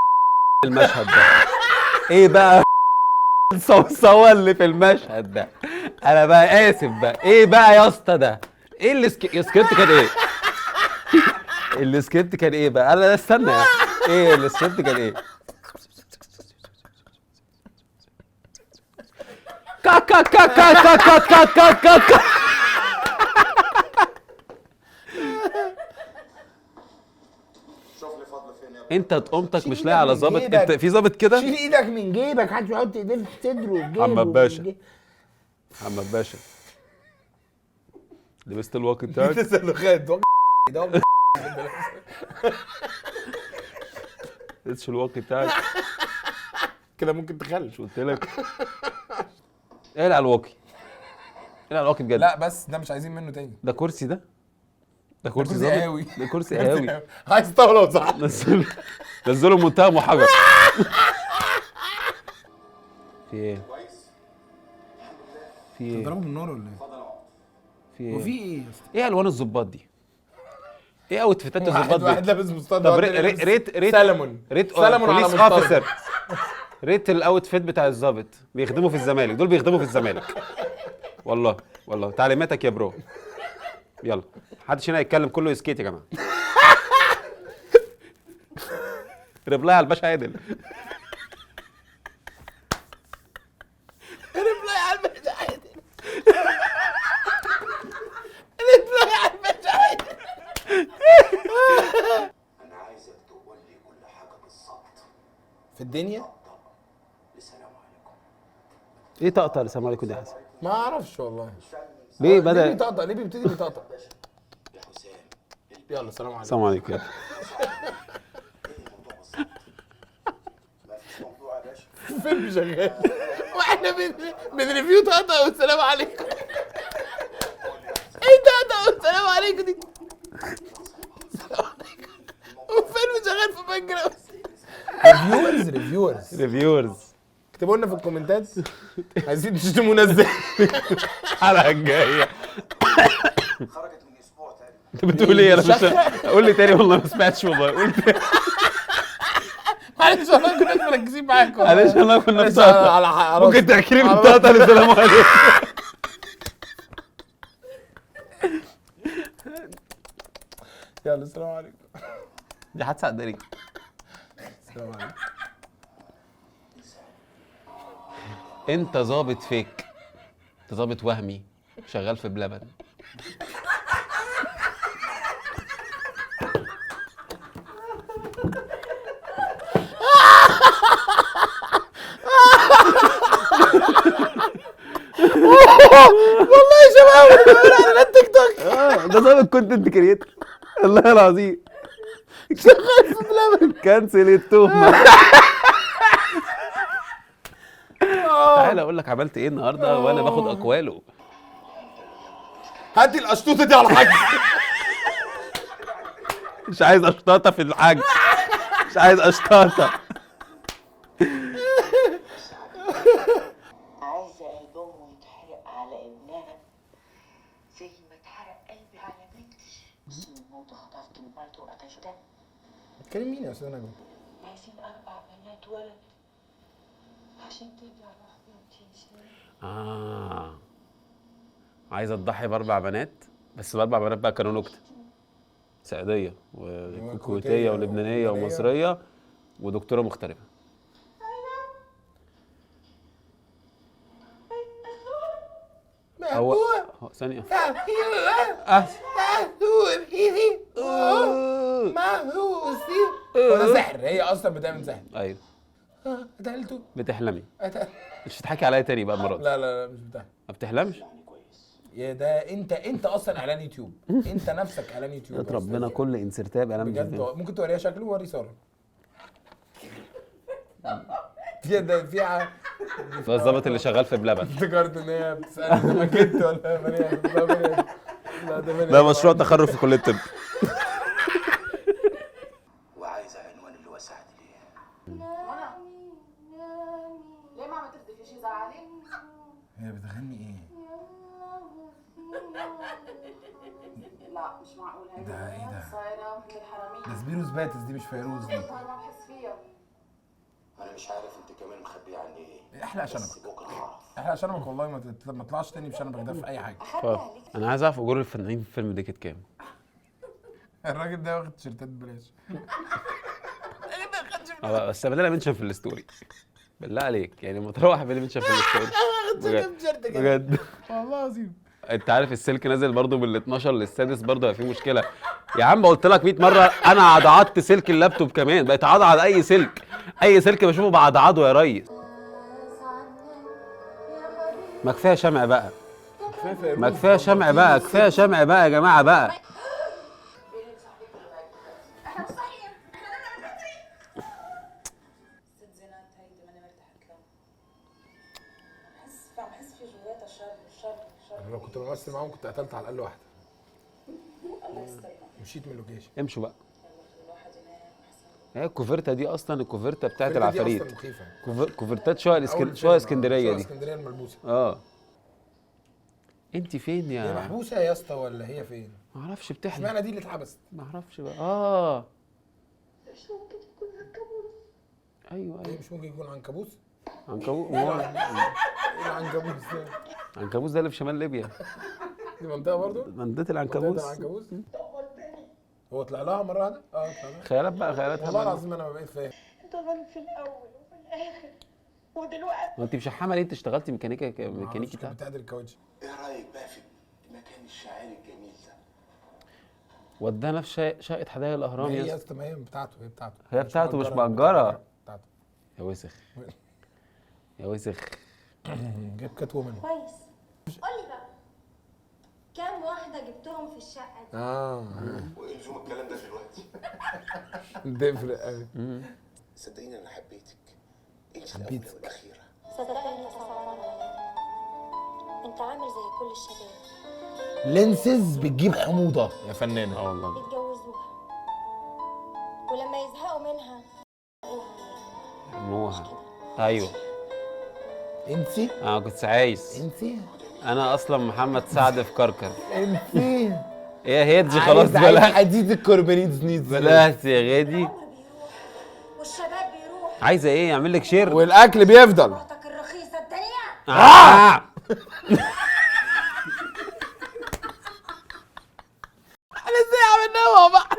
المشهد ده؟ ايه بقى الصوصوه اللي في المشهد ده؟ انا بقى اسف بقى، ايه بقى يا اسطى ده؟ ايه السكريبت كان ايه؟ السكريبت كان ايه بقى؟ انا استنى يعني. ايه السكريبت كان ايه؟ كات كات كات كات كات كات كات كات كات. شوف لي فضل فين يا ابني. انت قمتك مش لاقي على ظابط؟ انت في ظابط كده؟ شيل ايدك من جيبك، محدش يحط ايديه في صدره وجيبه. محمد باشا. محمد باشا لبست الواقي بتاعك؟ تسلخات لبست الواقي بتاعك كده ممكن تخلش. قلت لك اقلع الواقي، اقلع الواقي بجد. لا بس ده مش عايزين منه تاني. ده كرسي ده كرسي كرسي ظابط؟ قهاوي. ده كرسي قهاوي. عايز طاوله وصح. نزله متهم وحجر. في ايه؟ في ايه؟ تضربه بالنار ولا ايه؟ في ايه؟ وفي ايه يا اسطى؟ ايه الوان الظباط دي؟ ايه اوتفيتات الظباط واحد دي؟ لابس مستطيل. طب ريت سلمون. ريت سلمون على بوليس مستطيل. اوفيسر. ريت الاوتفيت بتاع الظابط. بيخدموا في الزمالك، دول بيخدموا في الزمالك. والله والله تعليماتك يا برو. يلا محدش هنا يتكلم، كله يسكت يا جماعه. ريبلاي على الباشا عادل. ريبلاي على الباشا عادل. ريبلاي على الباشا عادل. انا عايزك تقول لي كل حاجه بالظبط. في الدنيا السلام عليكم. ايه طقطق السلام عليكم دي يا حسن؟ ما اعرفش والله. ليه ليه بدا؟ بيطقطق؟ ليه بيبتدي بيطقطق؟ يا حسام يلا سلام عليكم. السلام عليكم. ايه الموضوع بالظبط؟ ما فيش موضوع يا باشا. فيلم شغال واحنا بنريفيو طقطق والسلام عليكم. ايه طقطق والسلام عليكم دي؟ وفيلم شغال في باك جراوند. ريفيورز اكتبوا لنا في الكومنتات عايزين تشتمونا ازاي الحلقه الجايه. خرجت من اسبوع تقريبا. انت بتقول ايه؟ انا مش قول لي تاني والله ما سمعتش والله. قول تاني. معلش والله كنا مركزين معاكم. معلش والله كنا معلش بتاعتك. ممكن تحكي لي من بتاعتك؟ السلام عليكم. يلا السلام عليكم. دي حادثه قدريه. السلام عليكم. انت ظابط فيك، انت ظابط وهمي شغال في بلبن. والله يا شباب بتقول على التيك توك. ده ظابط كونتنت كريتور والله العظيم. شغال في بلبن. كنسل التهمه. تعالى اقول لك عملت ايه النهارده وانا باخد اقواله. هاتي القشطوطه دي على حاجه. مش عايز اشطاطه في الحاج، مش عايز اشطاطه. عايزة قلب أمه يتحرق على ابنها زي ما اتحرق قلبي على بنتي. بس من الموضوع خطفت المرض وقتلتها. بتكلم مين يا استاذ نجوى؟ عايزين 4 بنات ولد عشان ترجع لحضنتي. عايزه تضحي ب4 بنات، بس ال4 بنات بقى كانوا نكته. سعوديه وكويتيه ولبنانيه ومصريه ودكتوره مغتربه. هو ثانيه. هو ده سحر، هي اصلا بتعمل سحر. ايوه قتلته. بتحلمي. مش هتحكي عليا تاني بقى المره دي. لا لا لا مش بتاعي. ما بتحلمش؟ يا ده انت اصلا اعلان يوتيوب. انت نفسك اعلان يوتيوب. يا ربنا كل انسرتاب اعلان بجد ممكن توريها شكله ووري ساره. في ده في ده الظابط اللي شغال في بلبن. افتكرت ان هي بتسالني ده ماكيت ولا بني. لا ده بني. ده مشروع تخرج في كليه الطب. وعايزه عنوان اللي وسعت ليه. ليه ما عم تردي؟ في شي زعلك؟ هي بتغني ايه؟ لا مش معقول هيك. ده ايه ده؟ صايره مثل الحراميه. ده سبيروس باتس دي مش فيروز دي. انا ما بحس فيها. انا مش عارف انت كمان مخبيه عني ايه. احلق بس شنبك. بكره هعرف. احلق شنبك والله ما تطلعش تاني بشنبك ده في اي حاجه. انا عايز اعرف اجور الفنانين في الفيلم ده كانت كام؟ الراجل ده واخد تيشيرتات ببلاش. بس بدل منشن في الستوري بالله عليك، يعني ما تروح بالله منشن في الستوري بجد والله العظيم. انت عارف السلك نازل برضو من ال 12 للسادس برضو هيبقى في مشكله يا عم. قلت لك 100 مره انا عضعضت سلك اللابتوب كمان، بقيت عضعض اي سلك بشوفه بعضعضه يا ريس. ما كفايه شمع بقى، ما كفايه شمع بقى، كفايه شمع بقى يا جماعه بقى. احنا مش صحيين، احنا نمنا من بدري. ست زينات هيدي ماني مرتاحه لها. بحس في جواتها شر. انا لو كنت بمثل معاهم كنت قتلت على الاقل واحده. الله يسترها. مشيت من اللوكيشن. امشوا بقى. الواحد ينام احسن. هي الكوفرتا دي اصلا الكوفرتا بتاعت الفكرة دي العفاريت. أصلاً مخيفة. كوفرتات شويه أول شويه فيلم، اسكندريه شوية دي. اسكندريه الملبوسه. انت فين هي يا؟ محبوسه يا اسطى ولا هي فين؟ ما اعرفش بتحلم. اشمعنى دي اللي اتحبست؟ ما اعرفش بقى. مش ممكن يكون عنكبوت. ايوه هي مش ممكن يكون عنكبوس؟ عنكبوت. ايه العنكبوس ده؟ عنكبوس ده اللي في شمال ليبيا. دي منطقه برضه؟ منطقه العنكبوس. العنكبوس؟ هو طلع لها مره واحده؟ طلع لها. خيالات بقى، خيالات. والله العظيم انا ما بقيت فاهم. طبعا في الاول وفي الاخر ودلوقتي. ما انت مشحمه ليه؟ انت اشتغلتي ميكانيكي كانت بتاع. بتعدل الكاوتش. ايه رايك بقى في المكان الشاعري الجميل ده؟ ودانا في شقه حدائق الاهرام هي يا يا اسطى. اسطى ما هي بتاعته هي بتاعته مش مأجرة. بتاعته. يا وسخ يا وسخ. جايب كات وومن. كويس. قولي بقى كام واحدة جبتهم في الشقة دي؟ وايه لزوم الكلام ده دلوقتي؟ تفرق قوي. صدقيني انا حبيتك. انت الاولى والاخيره. صدقني صعبان عليا. انت عامل زي كل الشباب لينسز بتجيب حموضه يا فنانه. والله. بيتجوزوها ولما يزهقوا منها نوها. ايوه. انتي؟ انا كنت عايز. انتي؟ انا اصلا محمد سعد في كركر. انتي؟ ايه هيدجي خلاص بلاش بلاش. حديد الكوربريتز نيدز. بلاش يا غادي. والشباب بيروح عايزه ايه؟ يعمل لك شير. والاكل بيفضل. مراتك الرخيصة الدنيا. انا ازاي عملناها مع بعض؟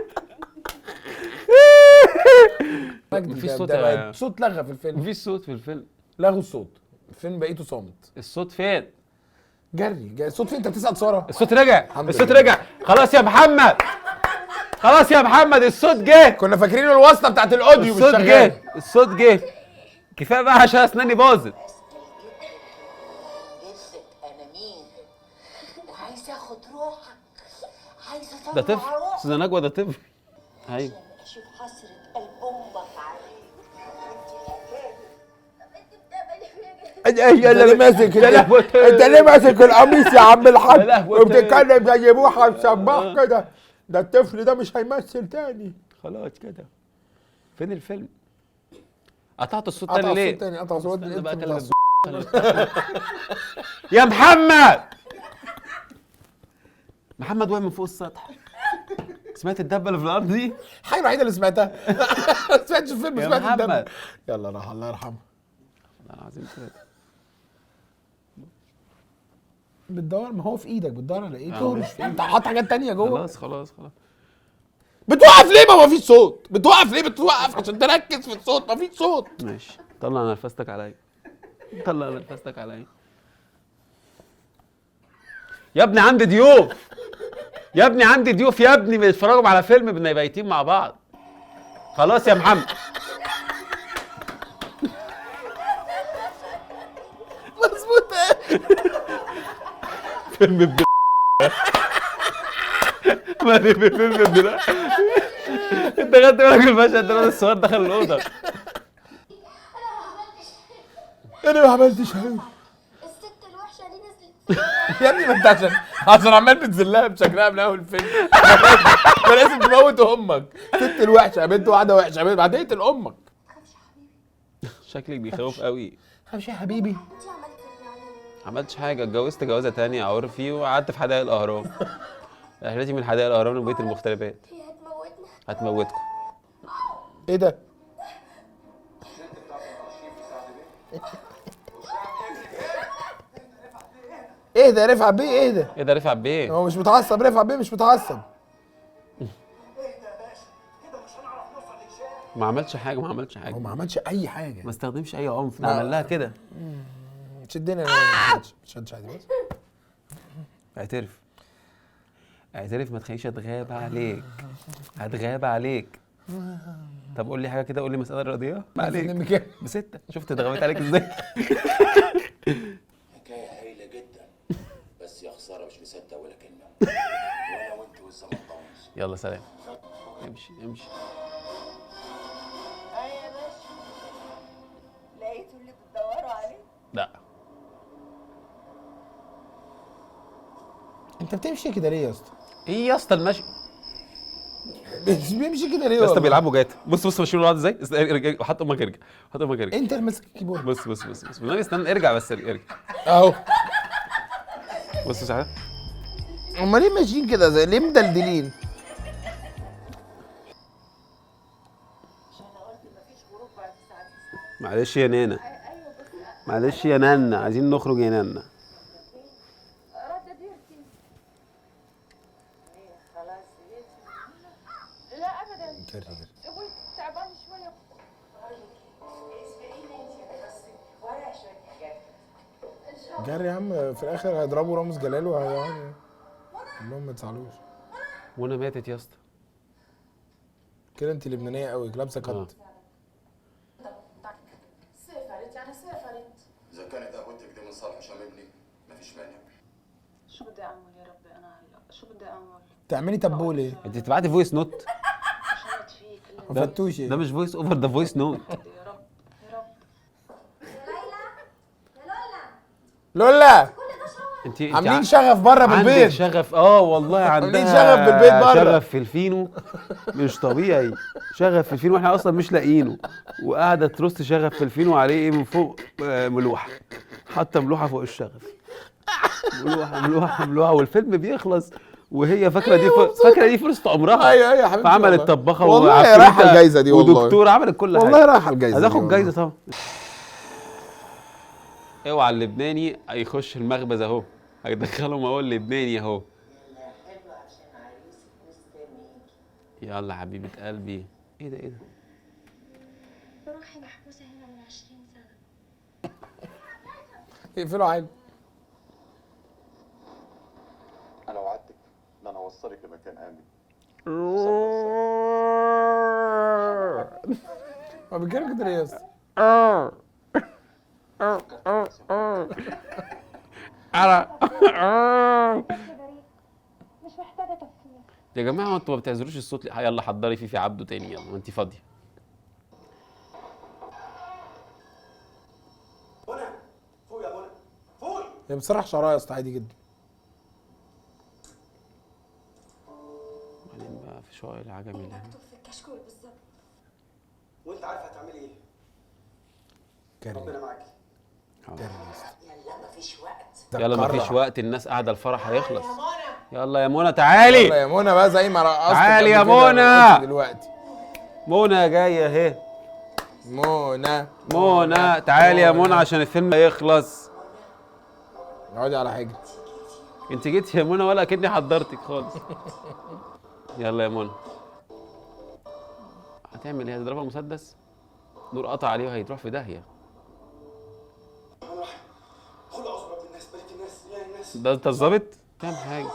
مفيش صوت صوت لغى في الفيلم. مفيش صوت في الفيلم. لغوا الصوت. الفيلم بقيته صامت. الصوت فين؟ جري الصوت فين؟ انت بتسأل سارة؟ الصوت رجع. الحمد الصوت لله. رجع. خلاص يا محمد. خلاص يا محمد الصوت جه. كنا فاكرين الواسطة بتاعت الاوديو مش الصوت شغال. جه. الصوت جه. كفايه بقى عشان اسناني باظت. جسد انا مين؟ وعايز اخد روحك. عايز ده اطلع طفل. روحك. استاذ نجوى ده طفل. ايوه. اشوف حسرة قلب امك عليك. انت بتعمل انت ليه ماسك انت ليه ماسك القميص يا عم الحاج وبتتكلم زي بوحه صباح كده؟ ده الطفل ده مش هيمثل تاني. خلاص كده. فين الفيلم؟ قطعت الصوت قطع تاني ليه؟ الصوت تاني قطع الصوت استنى بقى انت اكلم بتاع يا محمد. محمد وقع من فوق السطح. سمعت الدبه اللي في الارض دي؟ الحاجه الوحيده اللي سمعتها. ما سمعتش الفيلم يا سمعت الدم. محمد. يلا راح الله يرحمه. والله العظيم كده. بتدور ما هو في ايدك بتدور على ايه؟ تهرش في انت حاطط حاجات تانية جوه. خلاص خلاص خلاص. بتوقف ليه ما فيش صوت؟ بتوقف ليه؟ بتوقف عشان تركز في الصوت ما فيش صوت. ماشي. طلع نرفستك عليا. طلع نرفستك عليا. يا ابني عندي ضيوف. يا ابني عندي ضيوف يا ابني بيتفرجوا على فيلم بايتين مع بعض. خلاص يا محمد. فيلم ابن مالي فيلم ابن انت خدت بالك من المشهد ده؟ الصغير دخل الاوضه. انا ما عملتش حاجه. الست الوحشه دي نزلت. يا ابني ما انت عشان عمال بتذلها بشكلها من اول الفيلم. ما لازم تموت امك. ست الوحشه يا بنت، واحده وحشه يا بنت، بعدين تقتل امك. شكلك بيخوف قوي. همشي يا حبيبي. انت عملت ايه يعني؟ عملتش حاجه، اتجوزت جوازه تانية عرفي وقعدت في حدائق الاهرام. رحلتي من حدائق الاهرام لبيت المختلفات. هي هتموتنا. هتموتكم. ايه ده؟ ايه ده رفعت بيه؟ ايه ده؟ ايه ده رفعت بيه؟ هو مش متعصب، رفعت بيه مش متعصب. ما عملش حاجه، ما عملش حاجه. هو ما عملش اي حاجه. ما استخدمش اي عنف، ده عمل لها كده. شدني انا. شدش عادي بس. اعترف. اعترف، ما تخليش اتغاب عليك. هتغاب عليك. طب قول لي حاجه كده، قول لي مساله رياضيه عليك. بستة. شفت اتغابت عليك ازاي؟ حكايه هايله جدا، بس يا خساره مش مصدق ولا كلمه. وانا وانت والزمن طويل. يلا سلام. امشي امشي. يا باشا، لقيتوا اللي بتدوروا عليه؟ لا. انت بتمشي كده ليه يا اسطى؟ ايه يا اسطى المشي؟ بيمشي كده ليه يا اسطى بيلعبوا جاتا. بص بص ماشيين بعض ازاي؟ ارجع، حط امك ارجع، حط امك ارجع. انت اللي ماسك الكيبورد. بص بص بص بص بالنبي استنى، ارجع بس ارجع اهو. بص صحيح. امال ليه ماشيين كده؟ زي ليه مدلدلين؟ معلش يا نانا، معلش يا نانا، عايزين نخرج يا نانا. خلاص لا ابدا. ابوي تعبان شويه. جري يا عم، في الاخر هيضربوا رامز جلال وهيقعدوا. اللهم ما تزعلوش. منى ماتت يا اسطى. كده انت لبنانيه قوي، لابسه كت. سافرت يعني سافرت. اذا كانت قهوتك دي من صالح هشام ابني مفيش مانع. شو بدي اعمل يا ربي انا هلا؟ شو بدي اعمل؟ تعملي تبول ايه؟ انت تبعتي فويس نوت؟ شمت فيك ما فتوش ايه؟ ده مش فويس اوفر، ده فويس نوت. يا رب يا رب. يا ليلى، يا لولا. لولا انت عاملين شغف بره بالبيت. عندك شغف. والله عندها عاملين شغف بالبيت بره. شغف في الفينو مش طبيعي. شغف في الفينو واحنا اصلا مش لاقيينه، وقاعده ترص شغف في الفينو عليه ايه من فوق ملوحه، حاطه ملوحه فوق الشغف. ملوحه ملوحه ملوحه، والفيلم بيخلص وهي فاكره دي فاكره دي فرصه عمرها. ايوه ايوه يا حبيبتي. فعملت طباخه والله رايحه الجايزه دي والله. ودكتوره عملت كل حاجه. والله رايحه الجايزه دي. هتاخد جايزه طبعا. اوعى اللبناني هيخش المخبز اهو، هيدخلهم اهو اللبناني اهو. حلو عشان عريسك مستنيك. يلا حبيبه قلبي. ايه ده ايه ده؟ روحي محبوسه هنا من 20 سنه. اقفلوا عادي. انا وعدتك ان انا اوصلك لمكان امن. هو بيتكلم كده ليه يا اسطى؟ مش محتاجه تفكير. يا جماعه انتوا ما بتعذروش الصوت ليه؟ يلا حضري في عبده تاني، يلا وانت فاضيه. منى فوق يا منى فوق. هي بتسرح شعرها يا اسطى عادي جدا. بعدين بقى في شويه العجمي اللي هنا. مكتوب في الكشكول بالظبط. وانت عارفه هتعملي ايه؟ كريم. ربنا معاكي. كريم يا اسطى. يلا مفيش وقت. يلا مفيش وقت، الناس قاعده، الفرح هيخلص. يا منى يلا يا منى تعالي. يلا يا منى بقى زي ما رقصت. تعالي يا قبل كده منى. رقصت دلوقتي. منى جايه اهي. منى. منى تعالي يا منى عشان الفيلم هيخلص. اقعدي على حاجه. انت جيتي يا منى ولا كني حضرتك خالص. يلا يا منى. هتعمل ايه؟ هتضربها مسدس؟ نور قطع عليه وهيتروح في داهيه. انا واحد خد اعوذ برب الناس ملك الناس اله الناس. ده انت الظابط؟ تعمل حاجه.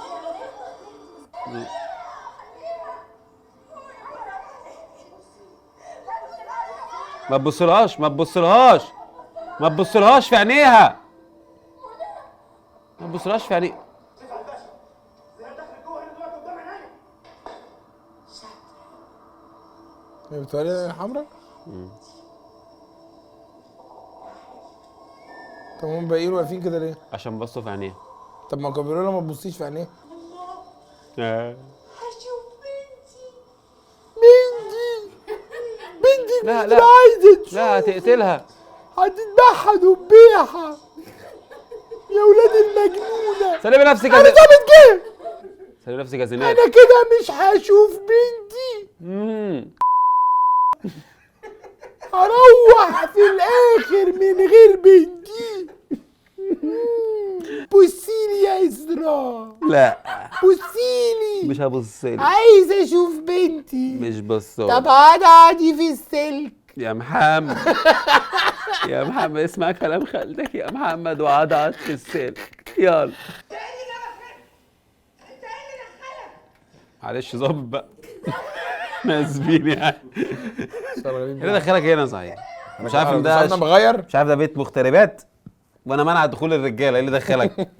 ما تبصلهاش ما تبصلهاش ما تبصلهاش في عينيها. ما تبصلهاش في عينيها. هي بتوري عين حمراء؟ طب هم باقيين واقفين كده ليه؟ عشان بصوا في عينيها. طب ما كانوا بيقولوا لها ما تبصيش في عينيها. هشوف بنتي. بنتي لا مش لا عايزه تشوف. لا هتقتلها. هتذبحها دبيحه يا ولاد المجنونه. سلمي نفسك انا ظابط جه. سلمي نفسك يا زينات. انا كده مش هشوف بنتي. هروح في الاخر من غير بنتي. بصيلي يا اسراء. لا بصيلي. مش هبصلك. عايزه اشوف بنتي. مش بصلك. طب اقعدي في السلك. يا محمد يا محمد اسمع كلام خالتك يا محمد وقعد في السلك. يلا معلش ظابط بقى. ناسبين يعني. ايه اللي دخلك هنا صحيح؟ مش عارف ان ده انا مغير. مش عارف ده بيت مغتربات وانا منع دخول الرجاله. ايه اللي دخلك؟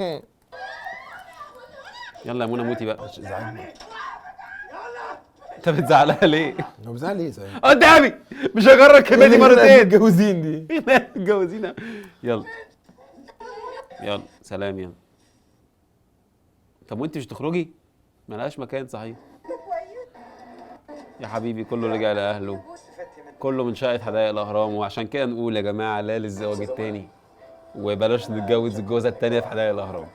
يلا يا منى موتي بقى. انت بتزعلها ليه؟ هو بزعل ليه صحيح؟ قدامي مش هجرب الكلمه دي مرتين. متجوزين دي. متجوزين. يلا يلا سلام يلا. طب وانت مش تخرجي؟ ملهاش مكان صحيح. يا حبيبي كله رجع لاهله، كله من شقه حدائق الاهرام. وعشان كده نقول يا جماعه لا للزواج التاني وبلاش نتجوز الجوازه التانيه في حدائق الاهرام.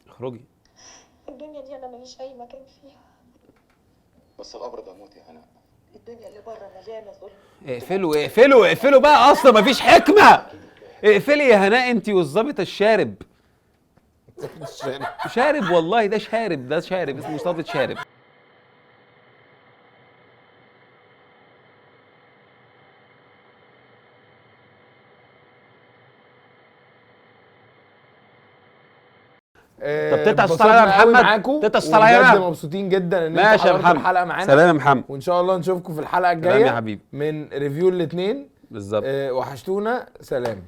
اخرجي. الدنيا دي انا ماليش اي مكان فيها. بس القبر ده موت يا هناء. الدنيا اللي بره مليانه ظلم. اقفلوا اقفلوا اقفلوا بقى، اصلا مفيش حكمه. اقفلي يا هناء انت والظابط الشارب. شارب والله ده شارب، ده شارب اسمه ظابط شارب. طب تقطع الصوت عليا يا محمد؟ تقطع الصوت عليا بجد انا؟ مبسوطين جدا ان ماشي انتوا يا حضرتوا محمد. الحلقه معانا. سلام يا محمد. وان شاء الله نشوفكم في الحلقه الجايه. سلام يا حبيبي. من ريفيو الاثنين بالظبط. وحشتونا. سلام.